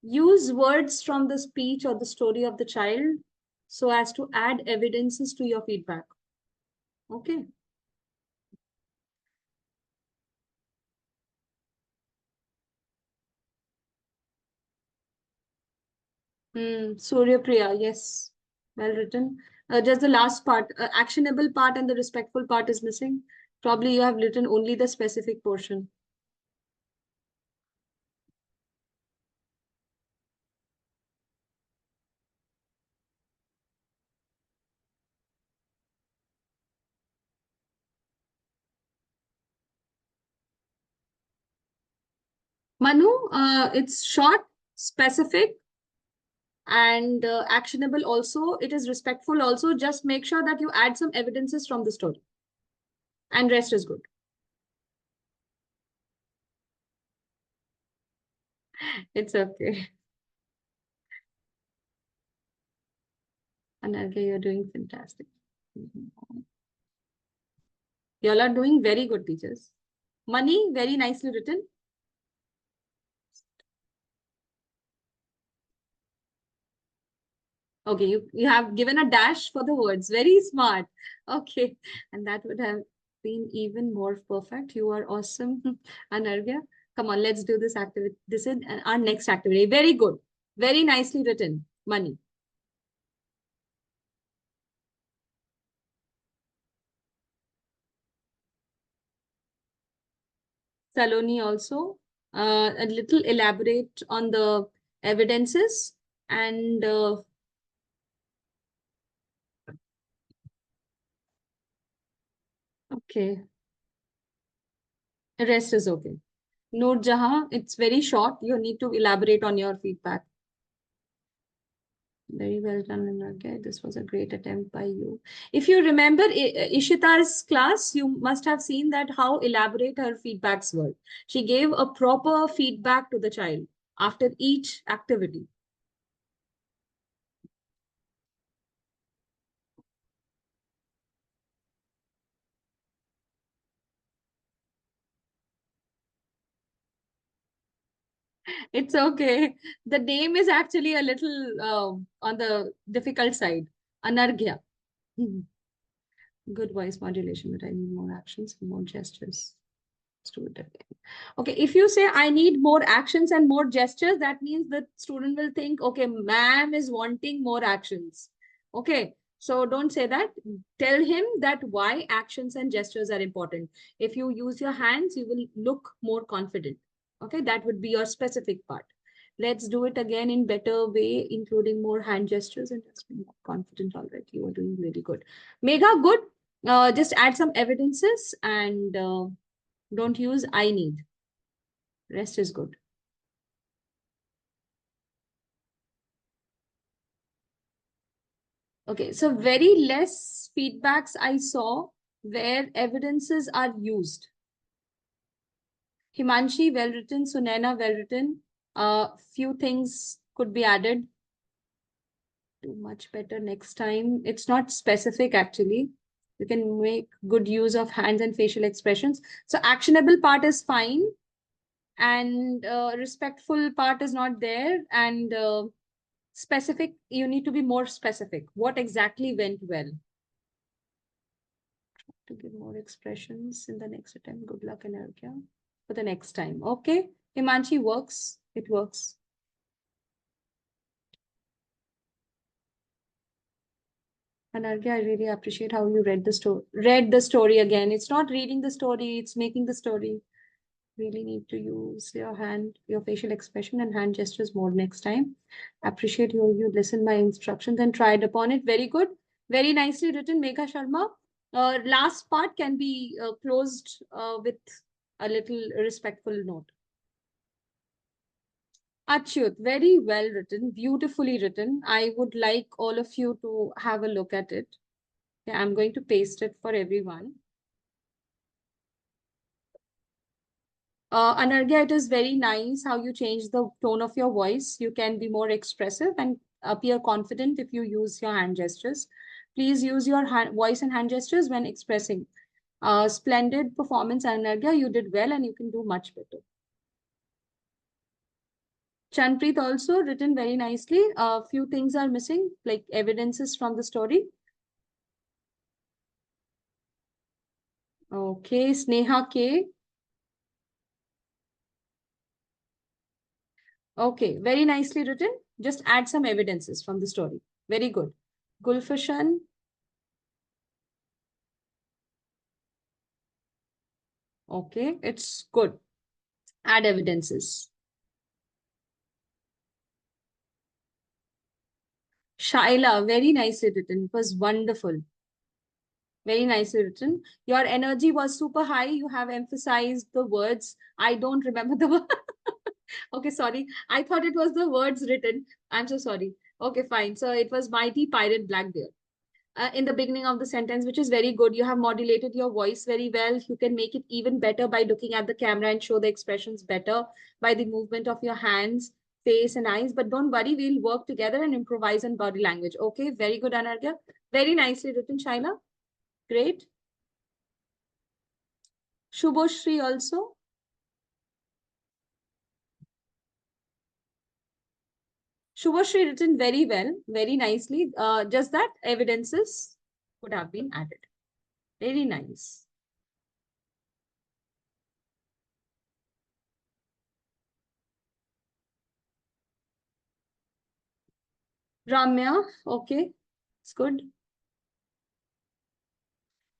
Use words from the speech or the story of the child so as to add evidences to your feedback. Okay. Surya Priya, yes. Well written. Just the last part, actionable part and the respectful part is missing. Probably you have written only the specific portion. Manu, it's short, specific, and actionable also. It is respectful also. Just make sure that you add some evidences from the story. And rest is good. It's okay. Anargya, you're doing fantastic. Y'all are doing very good, teachers. Money, very nicely written. Okay, you have given a dash for the words. Very smart. Okay, and that would have been even more perfect. You are awesome, Anargya. Come on, let's do this activity. This is our next activity. Very good. Very nicely written. Money. Saloni also. A little elaborate on the evidences and okay. The rest is okay. Noor Jahan, it's very short. You need to elaborate on your feedback. Very well done, Anargya. This was a great attempt by you. If you remember Ishita's class, you must have seen that how elaborate her feedbacks were. She gave a proper feedback to the child after each activity. It's okay. The name is actually a little on the difficult side. Anargya. Good voice modulation, but I need more actions and more gestures. Let's do it again. Okay, if you say I need more actions and more gestures, that means the student will think, okay, ma'am is wanting more actions. Okay, so don't say that. Tell him that why actions and gestures are important. If you use your hands, you will look more confident. Okay, that would be your specific part. Let's do it again in better way, including more hand gestures and just be more confident already. You are doing really good. Megha, good. Just add some evidences and don't use I need. Rest is good. Okay, so very less feedbacks I saw where evidences are used. Himanshi, well written. Sunaina, well written. Few things could be added. Do much better next time. It's not specific actually. You can make good use of hands and facial expressions. So actionable part is fine. And respectful part is not there. And specific, you need to be more specific. What exactly went well? To give more expressions in the next attempt. Good luck, Anargya, for the next time. Okay, Himanshi, works. It works. Anargya, I really appreciate how you read the story again. It's not reading the story, it's making the story. Really need to use your facial expression and hand gestures more next time. Appreciate you listened my instructions and tried upon it. Very good. Very nicely written, Megha Sharma. Last part can be closed with a little respectful note. Achyut, very well written, beautifully written. I would like all of you to have a look at it. Yeah, I'm going to paste it for everyone. Anargya, it is very nice how you change the tone of your voice. You can be more expressive and appear confident if you use your hand gestures. Please use your voice and hand gestures when expressing. Splendid performance, Anargya. You did well and you can do much better. Chanpreet also written very nicely. A few things are missing, like evidences from the story. Okay, Sneha K. Okay, very nicely written. Just add some evidences from the story. Very good. Gulfashan. Okay, it's good. Add evidences. Shaila, very nicely written. It was wonderful. Very nicely written. Your energy was super high. You have emphasized the words. I don't remember the word. Okay, sorry. I thought it was the words written. I'm so sorry. Okay, fine. So it was mighty pirate Blackbeard. In the beginning of the sentence, which is very good. You have modulated your voice very well. You can make it even better by looking at the camera and show the expressions better by the movement of your hands, face, and eyes. But don't worry, we'll work together and improvise on body language. Okay, very good, Anargya. Very nicely written, Shaila. Great. Shubhoshri also. Shubhoshri written very well, very nicely. Just that evidences could have been added. Very nice. Ramya, okay, it's good.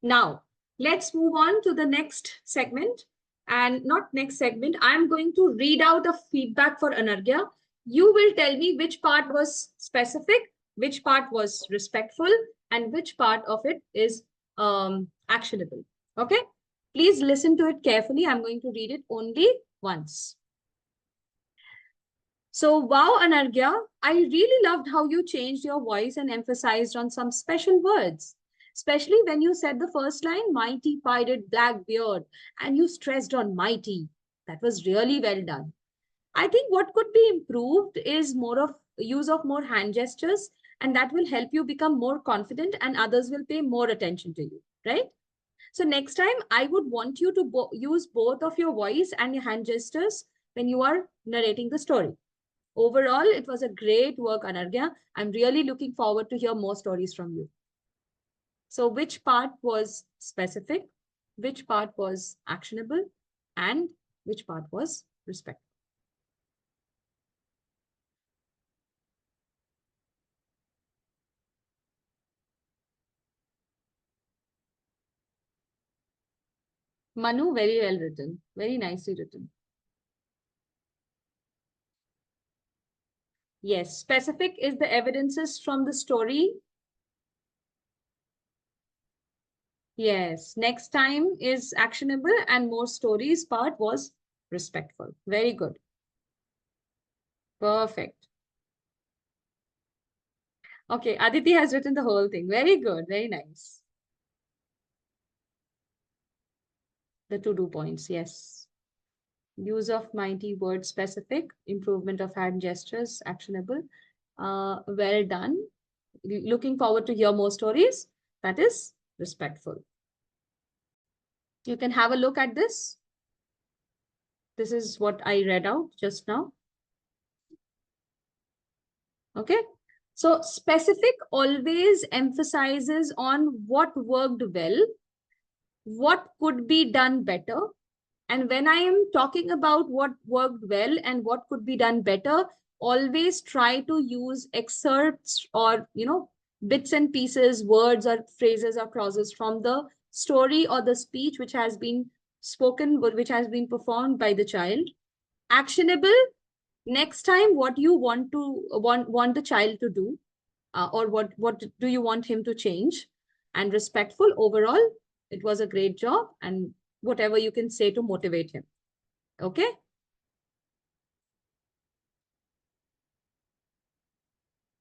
Now, let's move on to the next segment. And not next segment, I'm going to read out a feedback for Anargya. You will tell me which part was specific, which part was respectful, and which part of it is actionable. Okay? Please listen to it carefully. I'm going to read it only once. So, wow, Anargya, I really loved how you changed your voice and emphasized on some special words, especially when you said the first line, mighty pirate Blackbeard, and you stressed on mighty. That was really well done. I think what could be improved is more of use of more hand gestures, and that will help you become more confident and others will pay more attention to you, right? So next time, I would want you to use both of your voice and your hand gestures when you are narrating the story. Overall, it was a great work, Anargya. I'm really looking forward to hear more stories from you. So which part was specific, which part was actionable, and which part was respectful? Manu, very well written, very nicely written. Yes, specific is the evidences from the story. Yes, next time is actionable and more stories part was respectful. Very good. Perfect. Okay, Aditi has written the whole thing. Very good, very nice. The to-do points, yes. Use of mighty word specific, improvement of hand gestures, actionable. Well done. Looking forward to hear more stories. That is respectful. You can have a look at this. This is what I read out just now. Okay. So specific always emphasizes on what worked well, what could be done better. And when I am talking about what worked well and what could be done better, always try to use excerpts or, bits and pieces, words or phrases or clauses from the story or the speech which has been spoken, which has been performed by the child. Actionable, next time what you want the child to do, or what do you want him to change. And respectful, overall, it was a great job, and whatever you can say to motivate him. Okay.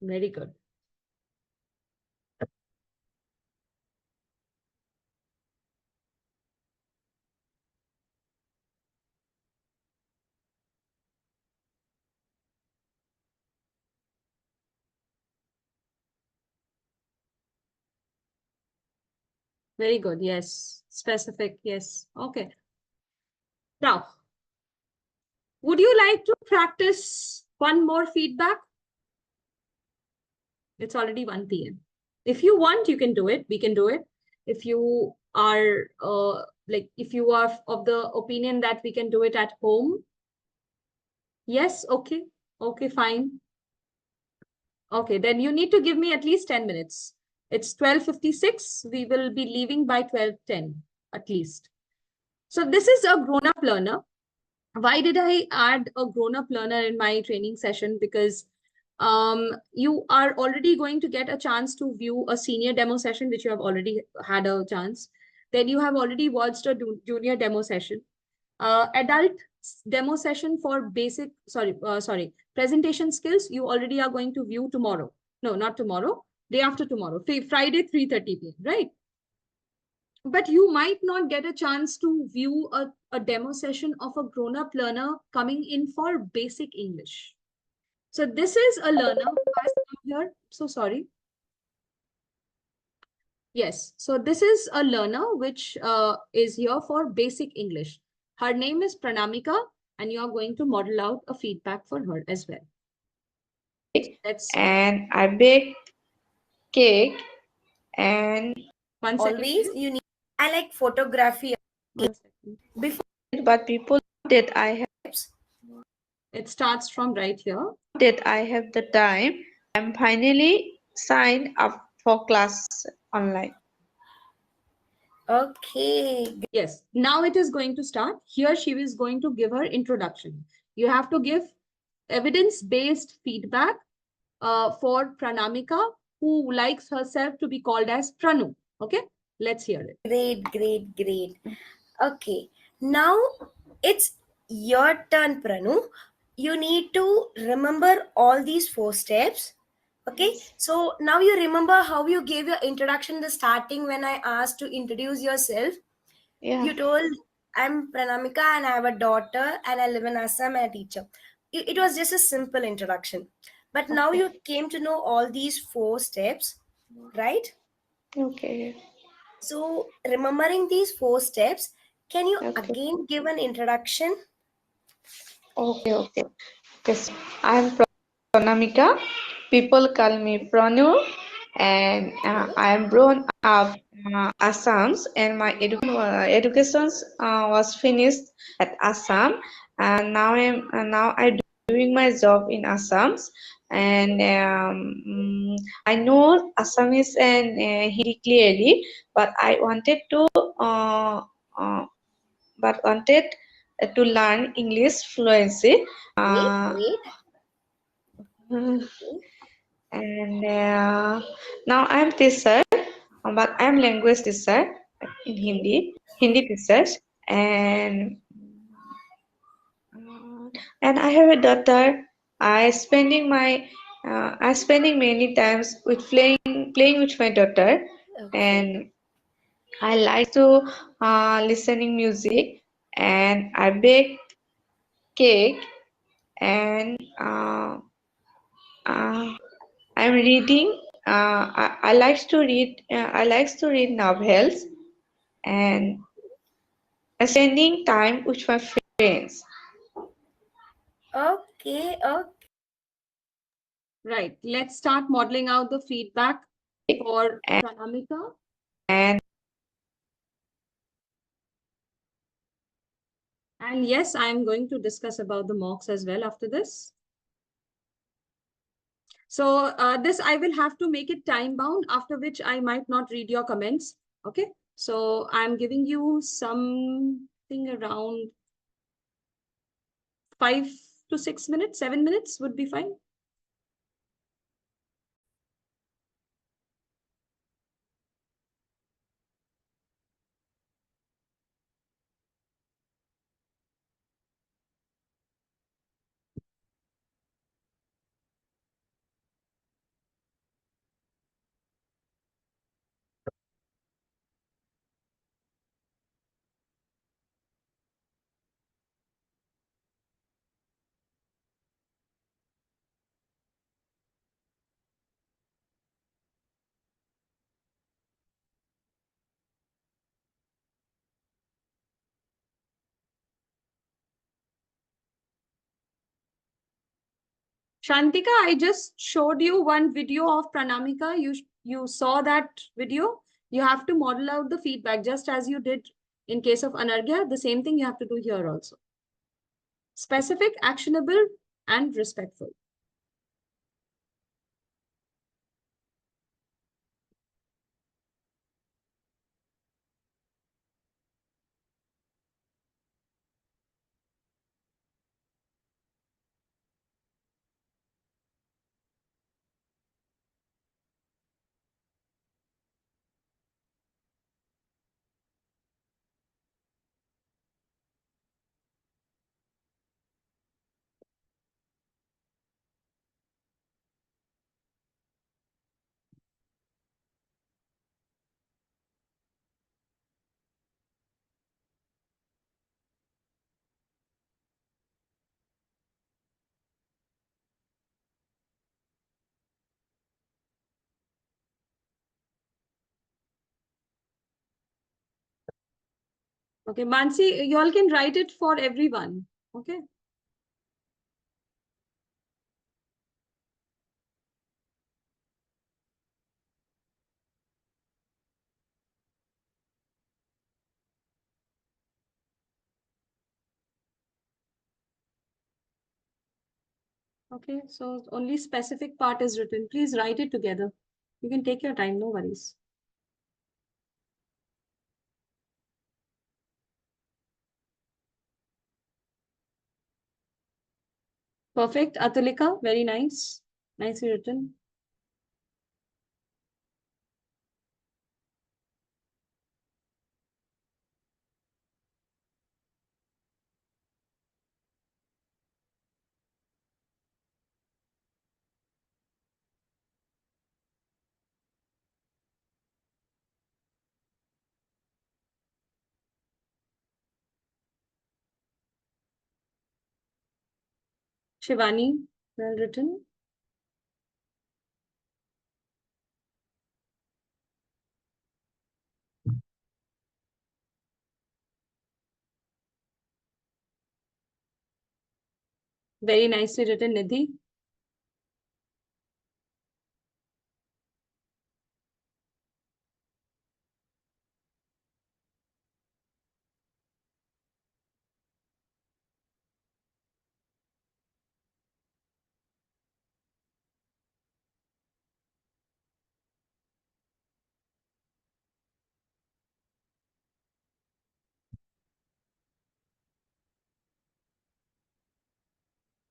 Very good. Very good. Yes. Specific. Yes. Okay. Now, would you like to practice one more feedback? It's already 1 p.m. If you want, you can do it. We can do it. If you are if you are of the opinion that we can do it at home. Yes, okay. Okay, fine. Okay, then you need to give me at least 10 minutes. It's 12:56. We will be leaving by 12:10 at least. So this is a grown-up learner. Why did I add a grown-up learner in my training session? Because you are already going to get a chance to view a senior demo session, which you have already had a chance. Then you have already watched a junior demo session. Adult demo session for basic, presentation skills, you already are going to view tomorrow. No, not tomorrow, day after tomorrow, Friday, 3:30 p.m., right? But you might not get a chance to view a demo session of a grown-up learner coming in for basic English. So this is a learner who has come here. So sorry. Yes, so this is a learner which is here for basic English. Her name is Pranamika, and you are going to model out a feedback for her as well. Let's see. And I baked cake and One second, Always please. you need. I like photography. 1 second. Before but people that I have It starts from right here. that I have the time, I'm finally signed up for class online. Okay. Yes, now it is going to start. Here she is going to give her introduction. You have to give evidence-based feedback for Pranamika, who likes herself to be called as Pranu. Okay, let's hear it. Great. Okay, now it's your turn, Pranu. You need to remember all these 4 steps. Okay, so now you remember how you gave your introduction in the starting when I asked to introduce yourself. Yeah. You told, I'm Pranamika and I have a daughter and I live in Assam and a teacher. It was just a simple introduction. But now Okay. you came to know all these 4 steps, right? Okay. So, remembering these 4 steps, can you Okay. again give an introduction? Okay. So I'm Pranamika. People call me Pranu, and I am grown up Assam, and my education was finished at Assam, and now I'm doing my job in Assam, and I know Assamese and Hindi clearly, but I wanted to to learn English fluency. Great. And now I'm teacher, but I'm language teacher in Hindi teacher, and I have a daughter. I spending many times with playing with my daughter, and I like to listening music, and I bake cake, and I'm reading. I like to read. I like to read novels and spending time with my friends. Okay. Right. Let's start modeling out the feedback for Pranamika. And yes, I am going to discuss about the mocks as well after this. So this I will have to make it time bound, after which I might not read your comments. Okay. So I'm giving you something around 5 to 6 minutes, 7 minutes would be fine. Shantika, I just showed you one video of Pranamika. You saw that video. You have to model out the feedback just as you did in case of Anargya. The same thing you have to do here also. Specific, actionable, and respectful. Okay, Mansi, you all can write it for everyone. Okay. Okay, so only specific part is written. Please write it together. You can take your time, no worries. Perfect. Atulika, very nice. Nicely written. Shivani, well written. Very nicely written, Nidhi.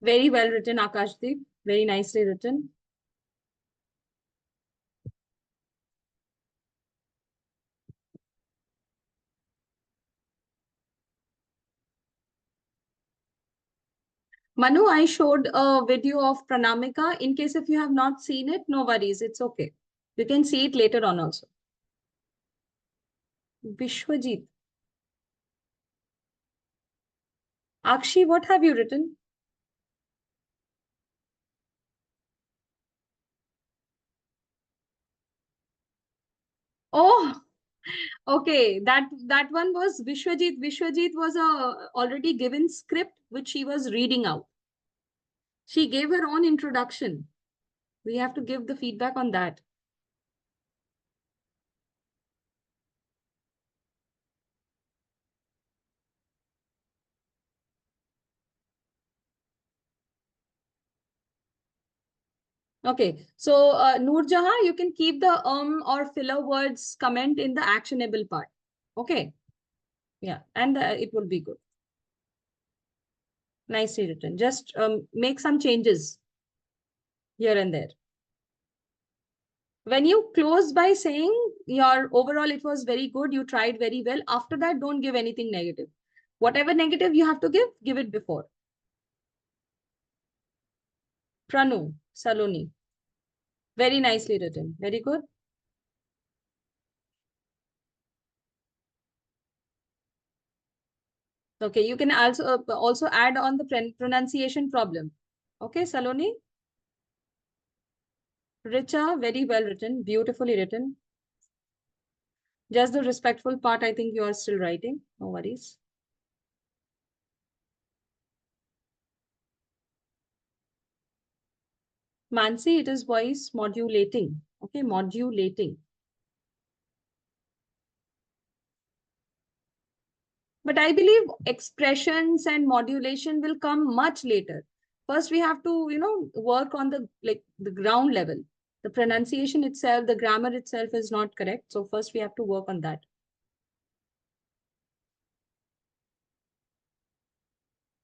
Very well written, Akashdeep. Very nicely written. Manu, I showed a video of Pranamika. In case if you have not seen it, no worries. It's okay. You can see it later on also. Vishwajit. Akshi, what have you written? Oh, okay. That one was Vishwajit. Vishwajit was a already given script which she was reading out. She gave her own introduction. We have to give the feedback on that. Okay, so Noor Jahan, you can keep the or filler words comment in the actionable part. Okay, yeah, and it will be good. Nicely written. Just make some changes here and there. When you close by saying your overall, it was very good, you tried very well. After that, don't give anything negative. Whatever negative you have to give it before. Pranu, Saloni. Very nicely written. Very good. Okay, you can also add on the pronunciation problem. Okay, Saloni. Richa, very well written, beautifully written. Just the respectful part, I think you are still writing. No worries. Mansi, it is voice modulating. Okay, modulating. But I believe expressions and modulation will come much later. First, we have to, work on the ground level. The pronunciation itself, the grammar itself is not correct. So first we have to work on that.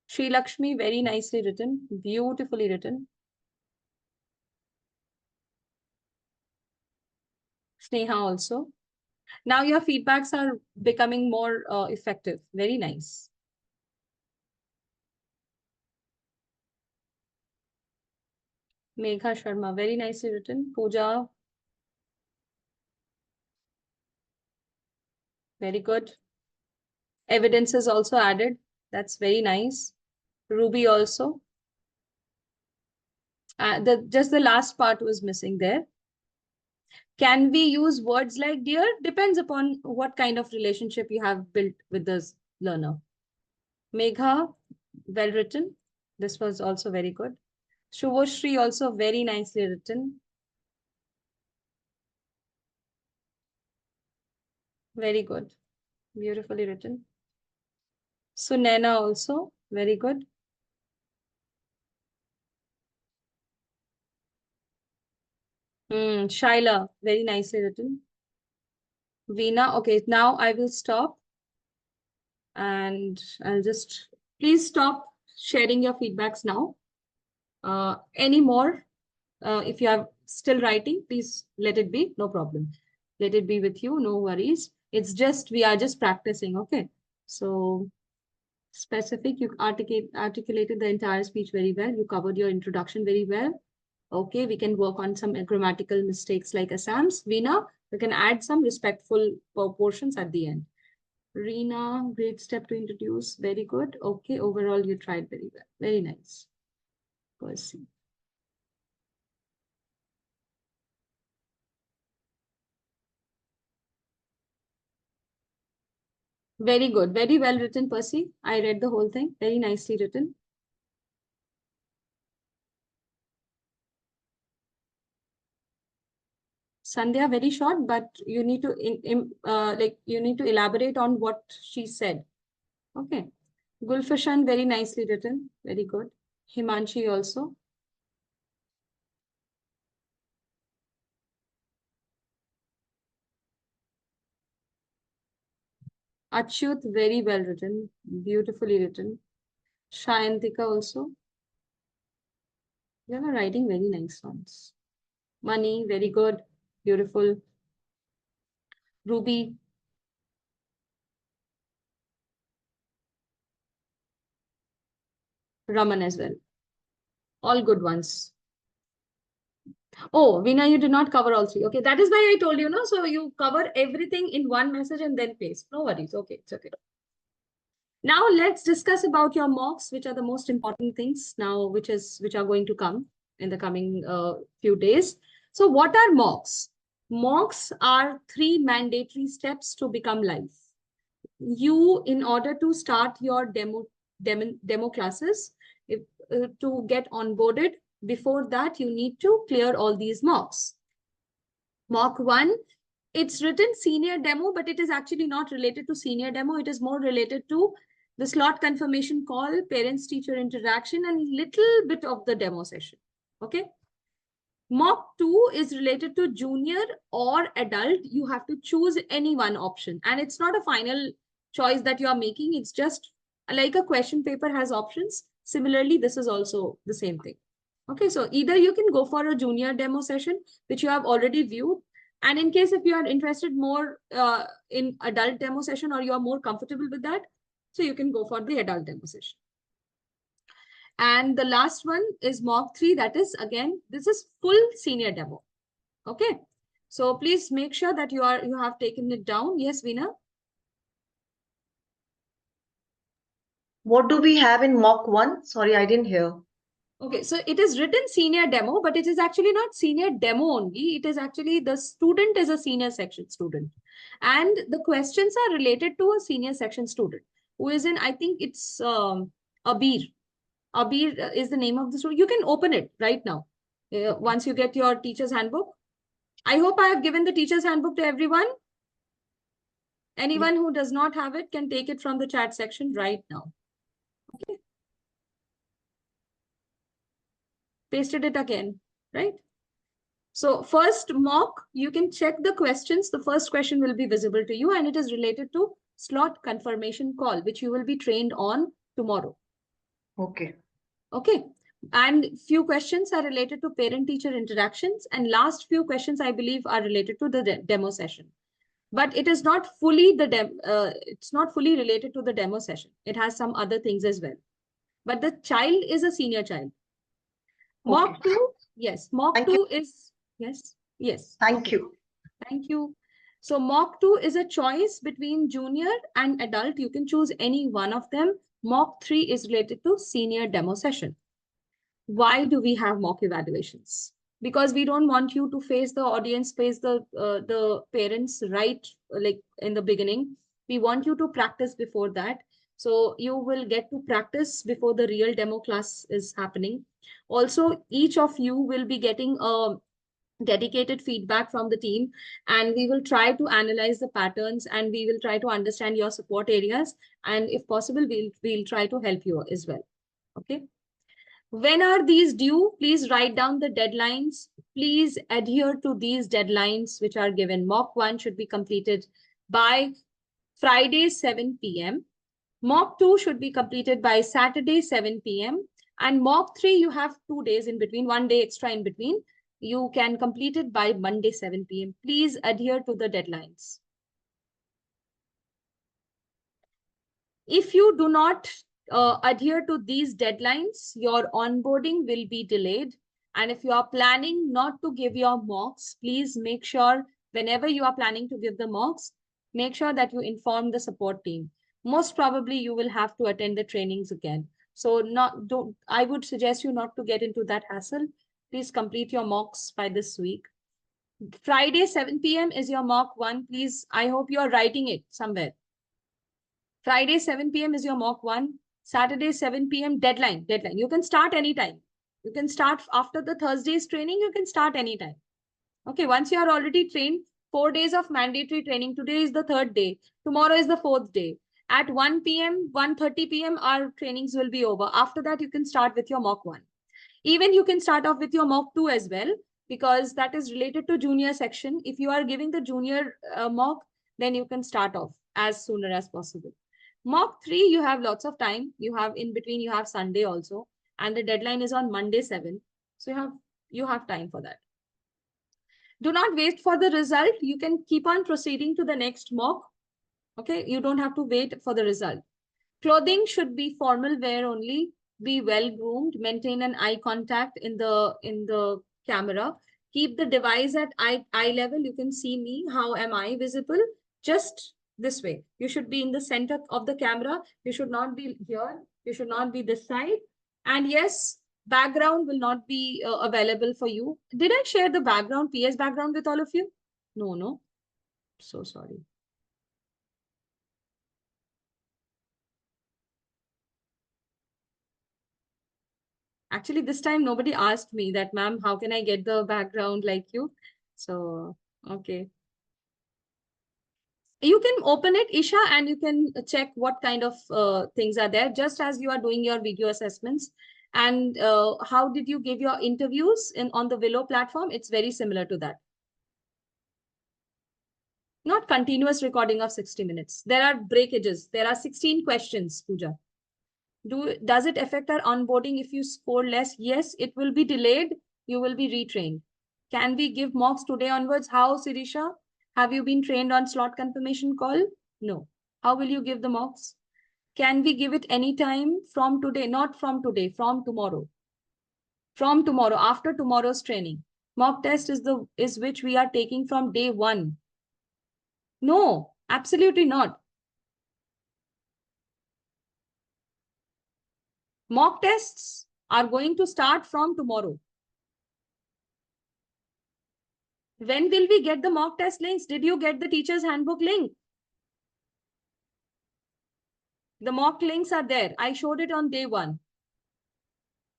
Sri Lakshmi, very nicely written, beautifully written. Sneha also. Now your feedbacks are becoming more effective. Very nice. Megha Sharma, very nicely written. Pooja, very good. Evidence is also added. That's very nice. Ruby also. Just the last part was missing there. Can we use words like dear? Depends upon what kind of relationship you have built with this learner. Megha, well written. This was also very good. Shubhoshri, also very nicely written. Very good. Beautifully written. Sunena also, very good. Shaila, very nicely written. Veena, okay, now I will stop. And I'll just, please stop sharing your feedbacks now. Any more? If you are still writing, please let it be, no problem. Let it be with you, no worries. It's just, we are just practicing, okay? So specific, you articulated the entire speech very well. You covered your introduction very well. Okay, we can work on some grammatical mistakes like Assam's. Veena, we can add some respectful portions at the end. Reena, great step to introduce. Very good. Okay, overall you tried very well. Very nice. Percy. Very good. Very well written, Percy. I read the whole thing. Very nicely written. Sandhya, very short, but you need to you need to elaborate on what she said. Okay. Gulfashan, very nicely written. Very good. Himanshi also. Achyut, very well written. Beautifully written. Shayantika also. You are writing very nice ones. Mani, very good. Beautiful. Ruby. Raman as well. All good ones. Oh, Veena, you did not cover all three. Okay, that is why I told you, no? So you cover everything in one message and then paste. No worries. Okay, it's okay. Now let's discuss about your mocks, which are the most important things now, which are going to come in the coming few days. So what are mocks? Mocks are 3 mandatory steps to become live. You, in order to start your demo classes, to get onboarded, before that, you need to clear all these mocks. Mock 1, it's written senior demo, but it is actually not related to senior demo. It is more related to the slot confirmation call, parents-teacher interaction, and little bit of the demo session. Okay. Mock 2 is related to junior or adult. You have to choose any one option. And it's not a final choice that you are making. It's just like a question paper has options. Similarly, this is also the same thing. Okay, so either you can go for a junior demo session, which you have already viewed. And in case if you are interested more in adult demo session, or you are more comfortable with that, so you can go for the adult demo session. And the last one is mock 3. That is, again, this is full senior demo. Okay. So please make sure that you have taken it down. Yes, Veena? What do we have in mock 1? Sorry, I didn't hear. Okay, so it is written senior demo, but it is actually not senior demo only. It is actually the student is a senior section student. And the questions are related to a senior section student who is in, I think it's Abir. Abir is the name of the student. You can open it right now. once you get your teacher's handbook. I hope I have given the teacher's handbook to everyone. Anyone who does not have it can take it from the chat section right now. Okay. Pasted it again, right? So first mock, you can check the questions. The first question will be visible to you and it is related to slot confirmation call, which you will be trained on tomorrow. Okay. Okay. And few questions are related to parent-teacher interactions, and last few questions I believe are related to the demo session. But it is not fully it's not fully related to the demo session. It has some other things as well. But the child is a senior child. Mock 2, yes. Mock 2 is yes. Thank you. Thank you. So mock 2 is a choice between junior and adult. You can choose any one of them. Mock 3 is related to senior demo session. Why do we have mock evaluations? Because we don't want you to face the audience, face the parents right like in the beginning. We want you to practice before that. So you will get to practice before the real demo class is happening. Also, each of you will be getting a dedicated feedback from the team, and we will try to analyze the patterns and we will try to understand your support areas. And if possible, we'll try to help you as well. Okay. When are these due? Please write down the deadlines. Please adhere to these deadlines which are given. Mock 1 should be completed by Friday, 7 p.m. Mock 2 should be completed by Saturday, 7 p.m. And Mock 3, you have 2 days in between, 1 day extra in between. You can complete it by Monday, 7 p.m. Please adhere to the deadlines. If you do not adhere to these deadlines, your onboarding will be delayed. And if you are planning not to give your mocks, please make sure whenever you are planning to give the mocks, make sure that you inform the support team. Most probably you will have to attend the trainings again. So I would suggest you not to get into that hassle. Please complete your mocks by this week. Friday, 7 p.m. is your mock 1. Please, I hope you are writing it somewhere. Friday, 7 p.m. is your mock 1. Saturday, 7 p.m. deadline. You can start anytime. You can start after the Thursday's training. You can start anytime. Okay, once you are already trained, 4 days of mandatory training. Today is the 3rd day. Tomorrow is the 4th day. At 1 p.m., 1:30 p.m., our trainings will be over. After that, you can start with your mock 1. Even you can start off with your mock 2 as well, because that is related to junior section. If you are giving the junior mock, then you can start off as sooner as possible. Mock 3, you have lots of time. You have in between, you have Sunday also. And the deadline is on Monday, 7. So you have time for that. Do not wait for the result. You can keep on proceeding to the next mock. Okay, you don't have to wait for the result. Clothing should be formal wear only. Be well groomed. Maintain an eye contact in the camera. Keep the device at eye level. You can see me. How am I visible? Just this way. You should be in the center of the camera. You should not be here. You should not be this side. And yes, background will not be available for you. Did I share the background, PS background with all of you? No. So sorry. Actually, this time nobody asked me that, ma'am, how can I get the background like you? So, okay. You can open it, Isha, and you can check what kind of things are there, just as you are doing your video assessments. And how did you give your interviews on the Willow platform? It's very similar to that. Not continuous recording of 60 minutes. There are breakages. There are 16 questions, Pooja. Does it affect our onboarding if you score less? Yes, it will be delayed. You will be retrained. Can we give mocks today onwards? How, Sirisha? Have you been trained on slot confirmation call? No. How will you give the mocks? Can we give it anytime from today? Not from today, from tomorrow. From tomorrow, after tomorrow's training. Mock test is which we are taking from day 1. No, absolutely not. Mock tests are going to start from tomorrow. When will we get the mock test links? Did you get the teacher's handbook link? The mock links are there. I showed it on day 1.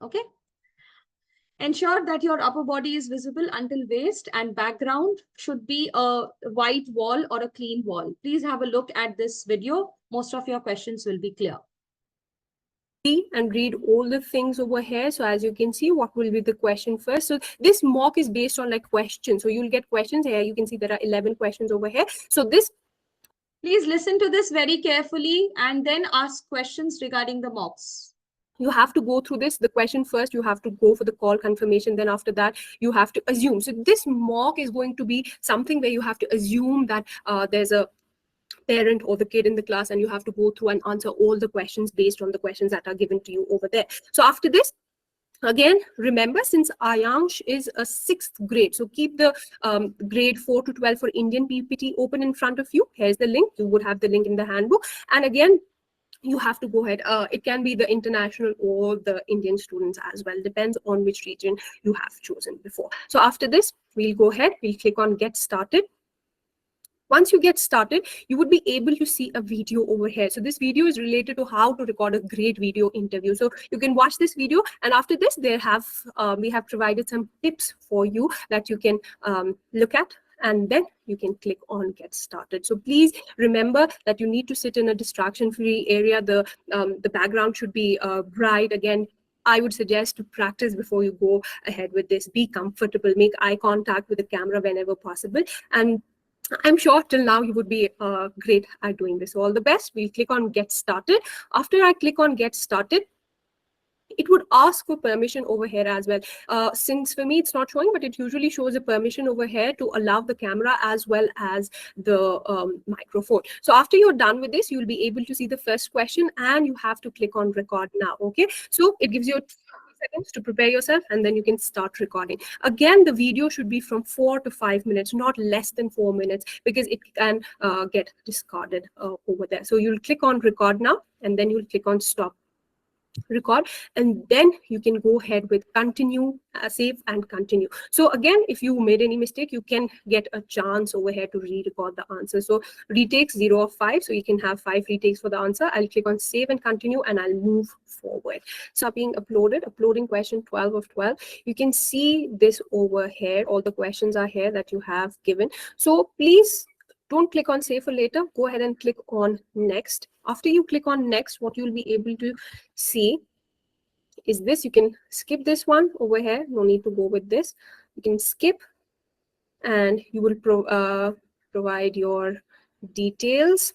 Okay. Ensure that your upper body is visible until waist, and background should be a white wall or a clean wall. Please have a look at this video. Most of your questions will be clear. And read all the things over here. So as you can see, what will be the question first? So this mock is based on like questions. So you'll get questions here. You can see there are 11 questions over here. So this, please listen to this very carefully and then ask questions regarding the mocks. You have to go through this, the question first, you have to go for the call confirmation. Then after that, you have to assume. So this mock is going to be something where you have to assume that there's a parent or the kid in the class, and you have to go through and answer all the questions based on the questions that are given to you over there. So after this, again, remember, since Ayansh is a 6th grade, so keep the grade 4 to 12 for Indian PPT open in front of you. Here's the link. You would have the link in the handbook. And again, you have to go ahead. It can be the international or the Indian students as well. Depends on which region you have chosen before. So after this, we'll go ahead. We'll click on Get Started. Once you get started, you would be able to see a video over here. So this video is related to how to record a great video interview. So you can watch this video, and after this, we have provided some tips for you that you can look at, and then you can click on Get Started. So please remember that you need to sit in a distraction-free area. The background should be bright. Again, I would suggest to practice before you go ahead with this. Be comfortable, make eye contact with the camera whenever possible, and I'm sure till now you would be great at doing this. So all the best. We'll click on Get Started. After I click on Get Started, it would ask for permission over here as well. Since for me it's not showing, but it usually shows a permission over here to allow the camera as well as the microphone. So after you're done with this, you'll be able to see the first question, and you have to click on Record Now. Okay, so it gives you seconds to prepare yourself, and then you can start recording. Again, the video should be from 4 to 5 minutes, not less than 4 minutes, because it can get discarded over there. So you'll click on Record Now, and then you'll click on Stop Record, and then you can go ahead with Continue, Save and Continue. So again, if you made any mistake, you can get a chance over here to re-record the answer. So retakes 0 of 5, so you can have 5 retakes for the answer. I'll click on Save and Continue, and I'll move forward. So being uploaded, uploading question 12 of 12. You can see this over here. All the questions are here that you have given. So please don't click on Save for later. Go ahead and click on Next. After you click on Next, what you'll be able to see is this. You can skip this one over here. No need to go with this. You can skip, and you will provide your details.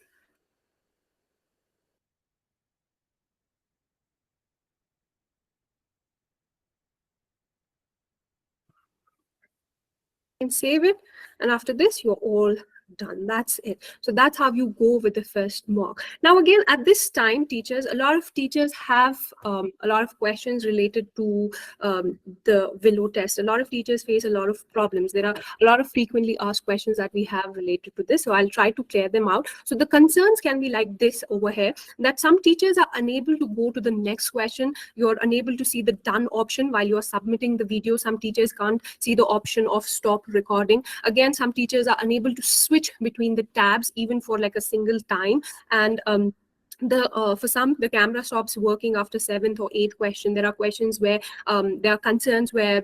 And save it, and after this, you're all done. That's it. So that's how you go with the first mock. Now again, at this time, teachers, a lot of teachers have a lot of questions related to the Willow test. A lot of teachers face a lot of problems. There are a lot of frequently asked questions that we have related to this, so I'll try to clear them out. So the concerns can be like this over here, that some teachers are unable to go to the next question. You're unable to see the done option while you're submitting the video. Some teachers can't see the option of stop recording. Again, some teachers are unable to switch between the tabs even for like a single time, and for some, the camera stops working after 7th or 8th question. There are questions where there are concerns where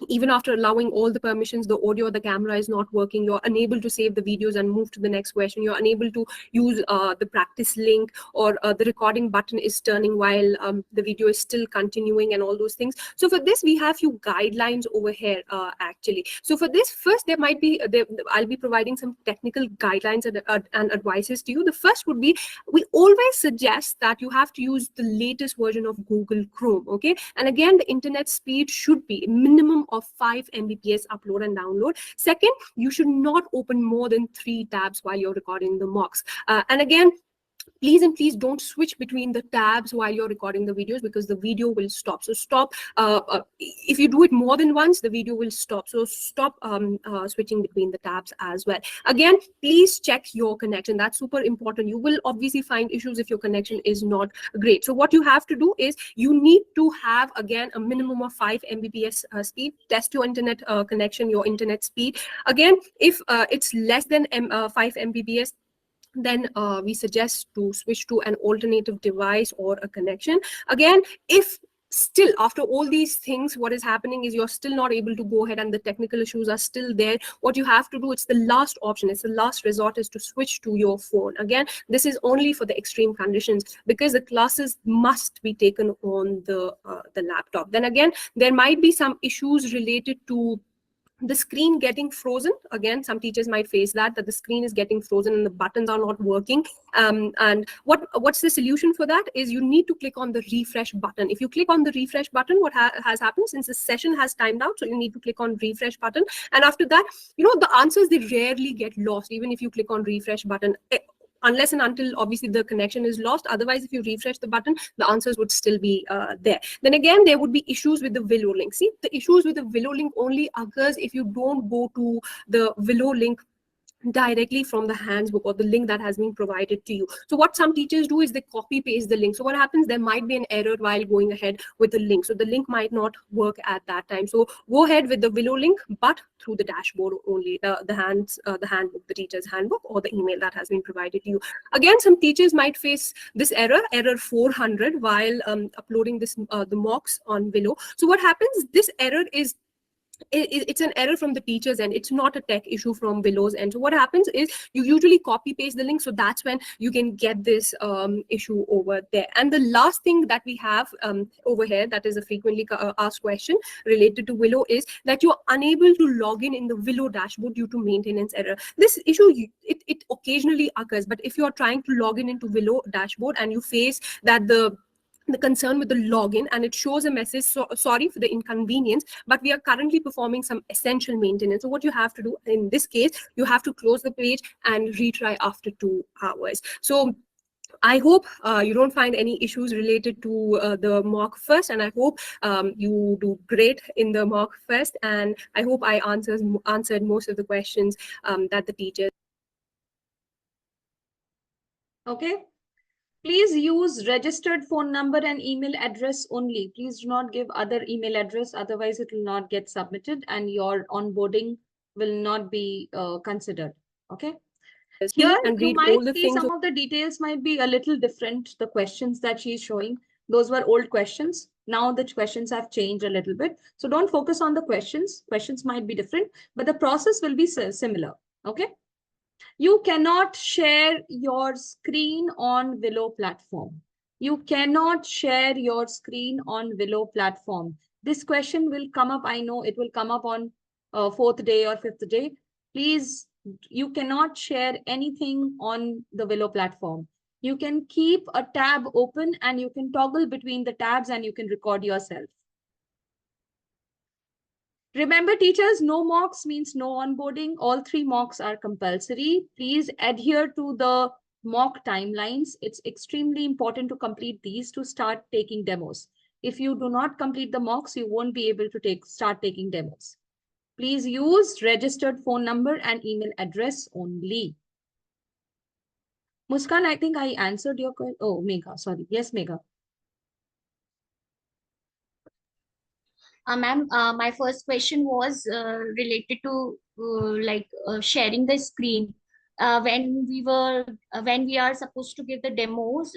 even after allowing all the permissions, the audio or the camera is not working. You're unable to save the videos and move to the next question. You're unable to use the practice link, or the recording button is turning while the video is still continuing, and all those things. So for this, we have few guidelines over here actually. So for this, first there might be, I'll be providing some technical guidelines and advices to you. The first would be, we always suggest that you have to use the latest version of Google Chrome, okay? And again, the internet speed should be minimum of 5 Mbps upload and download. Second, you should not open more than 3 tabs while you're recording the mocks. And again, please don't switch between the tabs while you're recording the videos, because the video will stop. So stop, if you do it more than once, the video will stop. So stop switching between the tabs as well. Again, please check your connection. That's super important. You will obviously find issues if your connection is not great. So what you have to do is, you need to have, again, a minimum of 5 Mbps speed. Test your internet connection, your internet speed. Again, if it's less than 5 Mbps, then we suggest to switch to an alternative device or a connection. Again, if still, after all these things, what is happening is you're still not able to go ahead and the technical issues are still there. What you have to do, it's the last option, it's the last resort, is to switch to your phone. Again, this is only for the extreme conditions, because the classes must be taken on the laptop. Then again, there might be some issues related to the screen getting frozen. Again, some teachers might face that the screen is getting frozen and the buttons are not working. And what's the solution for that is you need to click on the refresh button. If you click on the refresh button, what has happened, since the session has timed out, so you need to click on refresh button. And after that, the answers, they rarely get lost, even if you click on refresh button, unless and until obviously the connection is lost. Otherwise, if you refresh the button, the answers would still be there. Then again, there would be issues with the Willow link. See, the issues with the Willow link only occurs if you don't go to the Willow link directly from the handbook or the link that has been provided to you. So what some teachers do is they copy paste the link. So what happens, there might be an error while going ahead with the link. So the link might not work at that time. So go ahead with the Willow link, but through the dashboard only, the handbook, the teacher's handbook, or the email that has been provided to you. Again, some teachers might face this error 400, while uploading the mocks on Willow. So what happens, this error is it's an error from the teachers end. It's not a tech issue from Willow's end. So what happens is you usually copy paste the link. So that's when you can get this issue over there. And the last thing that we have over here, that is a frequently asked question related to Willow, is that you're unable to log in the Willow dashboard due to maintenance error. This issue, it occasionally occurs, but if you're trying to log in into Willow dashboard and you face that the concern with the login and it shows a message, sorry for the inconvenience, but we are currently performing some essential maintenance. So what you have to do in this case, you have to close the page and retry after 2 hours. So I hope you don't find any issues related to the mock first, and I hope you do great in the mock first, and I hope I answered most of the questions that the teachers. Okay. Please use registered phone number and email address only. Please do not give other email address, otherwise it will not get submitted and your onboarding will not be considered. Okay. Here and you read might all the see things. some of the details might be a little different. The questions that she's showing, those were old questions. Now the questions have changed a little bit. So don't focus on the questions. Questions might be different, but the process will be similar. Okay. You cannot share your screen on Willow platform. You cannot share your screen on Willow platform. This question will come up. I know it will come up on 4th day or 5th day. Please, you cannot share anything on the Willow platform. You can keep a tab open and you can toggle between the tabs and you can record yourself. Remember, teachers, no mocks means no onboarding. All 3 mocks are compulsory. Please adhere to the mock timelines. It's extremely important to complete these to start taking demos. If you do not complete the mocks, you won't be able to start taking demos. Please use registered phone number and email address only. Muskan, I think I answered your question. Oh, Megha, sorry. Yes, Megha. Ma'am, my first question was related to sharing the screen. When we are supposed to give the demos,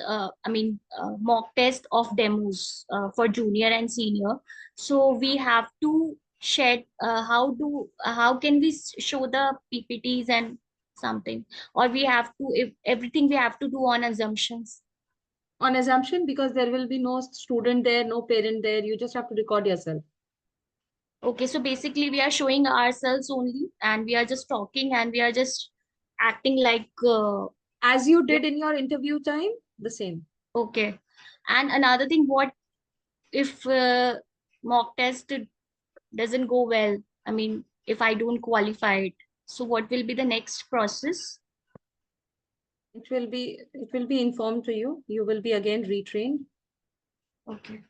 mock test of demos for junior and senior. So we have to share. How can we show the PPTs and something, or we have to, if everything we have to do on assumptions? On assumption, because there will be no student there, no parent there. You just have to record yourself. Okay, so basically we are showing ourselves only and we are just talking and we are just acting like as you did in your interview time, the same. Okay. And another thing, what if mock test doesn't go well? I mean, if I don't qualify it, so what will be the next process? It will be informed to you. You will be again retrained. Okay.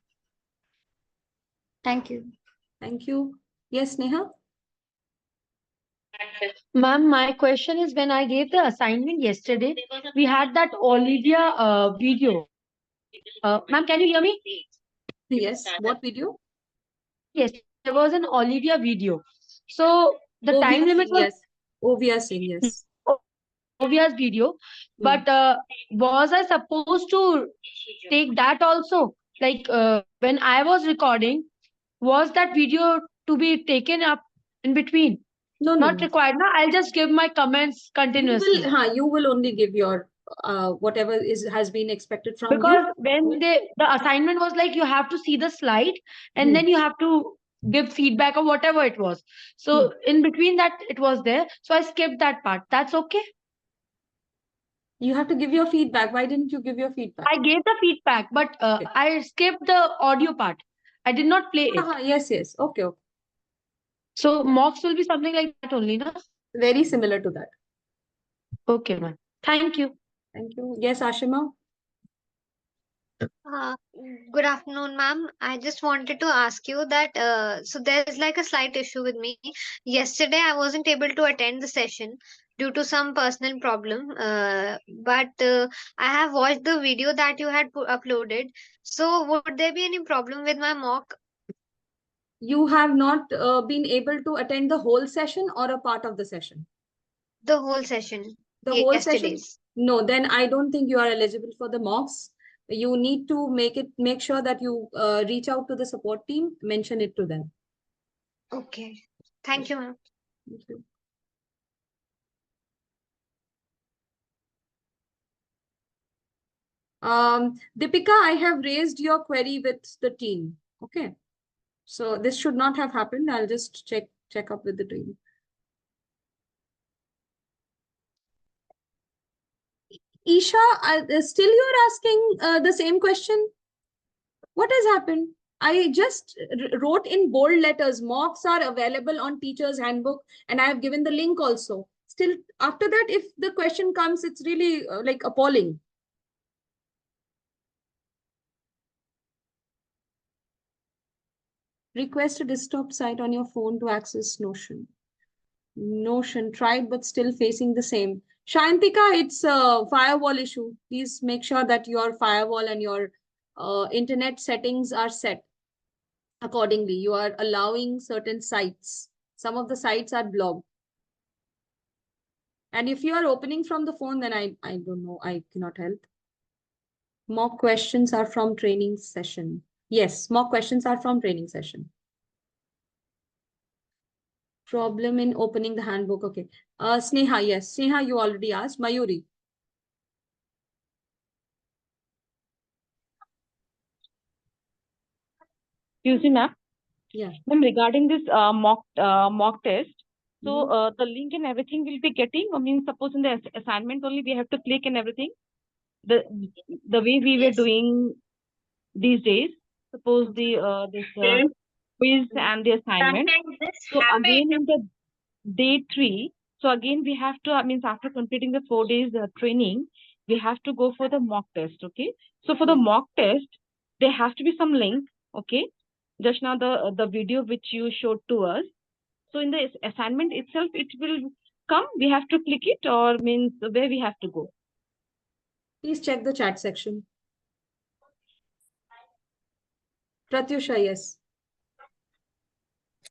Thank you. Thank you. Yes, Neha? Ma'am, my question is, when I gave the assignment yesterday, we had that Olivia video. Ma'am, can you hear me? Yes. What video? Yes, there was an Olivia video. So the time limit was... Yes. Ovia Singh, yes. Ovia's video. But was I supposed to take that also? like when I was recording, was that video to be taken up in between? No, Not no. required. No, I'll just give my comments continuously. You will only give your whatever has been expected from Because you. when the assignment was like you have to see the slide and Hmm. then you have to give feedback or whatever it was. So in between that it was there. So I skipped that part. That's okay. You have to give your feedback. Why didn't you give your feedback? I gave the feedback, but I skipped the audio part. I did not play it. Yes, yes. Okay, okay. So mocks will be something like that only, no? Very similar to that. Okay, ma'am. Thank you. Thank you. Yes, Ashima. Uh, Good afternoon, ma'am. I just wanted to ask you that so there's like a slight issue with me. Yesterday, I wasn't able to attend the session due to some personal problem. But I have watched the video that you had uploaded. So would there be any problem with my mock? You have not been able to attend the whole session or a part of the session? The whole session. The whole session? Yesterday's. No, then I don't think you are eligible for the mocks. You need to make sure that you reach out to the support team, mention it to them. Okay. Thank you, ma'am. Thank you. Deepika, I have raised your query with the team. Okay. So this should not have happened. I'll just check up with the team. Isha, still you're asking the same question? What has happened? I just wrote in bold letters, mocks are available on teacher's handbook, and I have given the link also. Still, after that, if the question comes, it's really like appalling. Request a desktop site on your phone to access Notion. Notion tried, but still facing the same. Shantika, it's a firewall issue. Please make sure that your firewall and your internet settings are set accordingly. You are allowing certain sites. Some of the sites are blocked. And if you are opening from the phone, then I don't know. I cannot help. Mock questions are from training session. Yes, mock questions are from training session. Problem in opening the handbook. Okay. Sneha, yes. Sneha, you already asked. Mayuri. Excuse me, ma'am. Yeah. Ma'am, regarding this mock test, so the link and everything will be getting. I mean, suppose in the assignment only we have to click and everything. The way we were doing these days. Suppose the this quiz and the assignment. So again in the day 3, so again we have to. I mean, after completing the 4 days training, we have to go for the mock test. Okay. So for the mock test, there has to be some link. Okay. Just now the video which you showed to us. So in the assignment itself, it will come. We have to click it, or means where we have to go. Please check the chat section. Pratyusha, yes.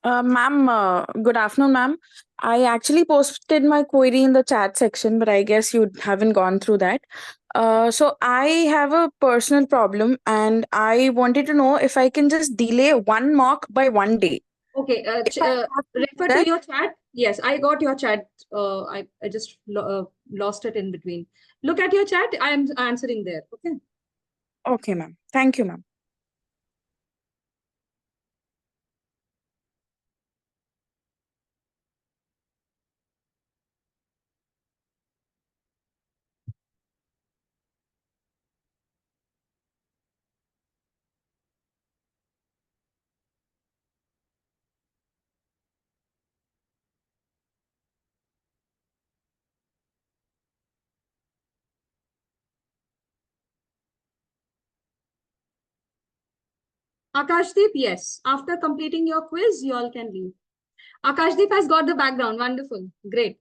Ma'am, good afternoon, ma'am. I actually posted my query in the chat section, but I guess you haven't gone through that. So I have a personal problem and I wanted to know if I can just delay one mock by 1 day. Okay, refer to your chat. Yes, I got your chat. I just lost it in between. Look at your chat. I am answering there. Okay. Okay, ma'am. Thank you, ma'am. Akashdeep, yes. After completing your quiz, you all can leave. Akashdeep has got the background. Wonderful. Great.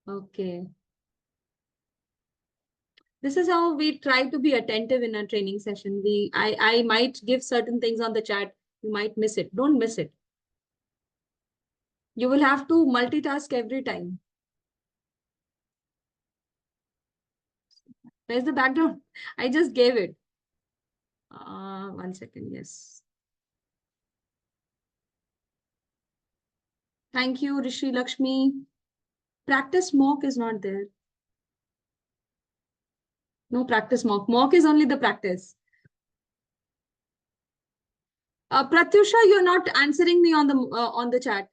Okay. This is how we try to be attentive in a training session. I might give certain things on the chat. You might miss it. Don't miss it. You will have to multitask every time. Where's the background? I just gave it. 1 second, yes. Thank you, Rishi Lakshmi. Practice mock is not there. No practice mock. Mock is only the practice. Pratyusha, you're not answering me on the chat.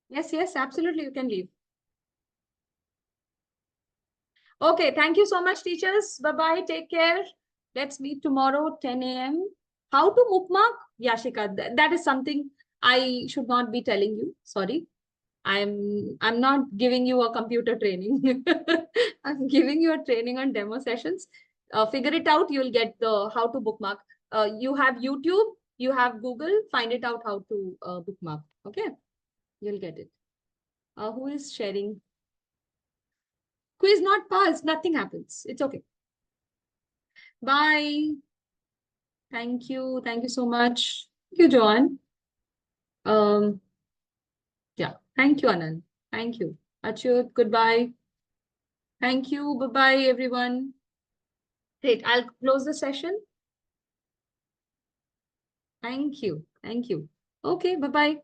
Yes, yes, absolutely. You can leave. Okay, thank you so much, teachers. Bye-bye. Take care. Let's meet tomorrow, 10 a.m. How to bookmark? Yashika, that is something I should not be telling you. Sorry. I'm not giving you a computer training. I'm giving you a training on demo sessions. Figure it out. You'll get the how to bookmark. You have YouTube, you have Google. Find it out how to bookmark. Okay, you'll get it. Who is sharing? Quiz not passed. Nothing happens. It's okay. Bye. Thank you. Thank you so much. Thank you, Joan. Yeah. Thank you, Anand. Thank you. Achyut, goodbye. Thank you. Bye-bye, everyone. Great. I'll close the session. Thank you. Thank you. Okay. Bye-bye.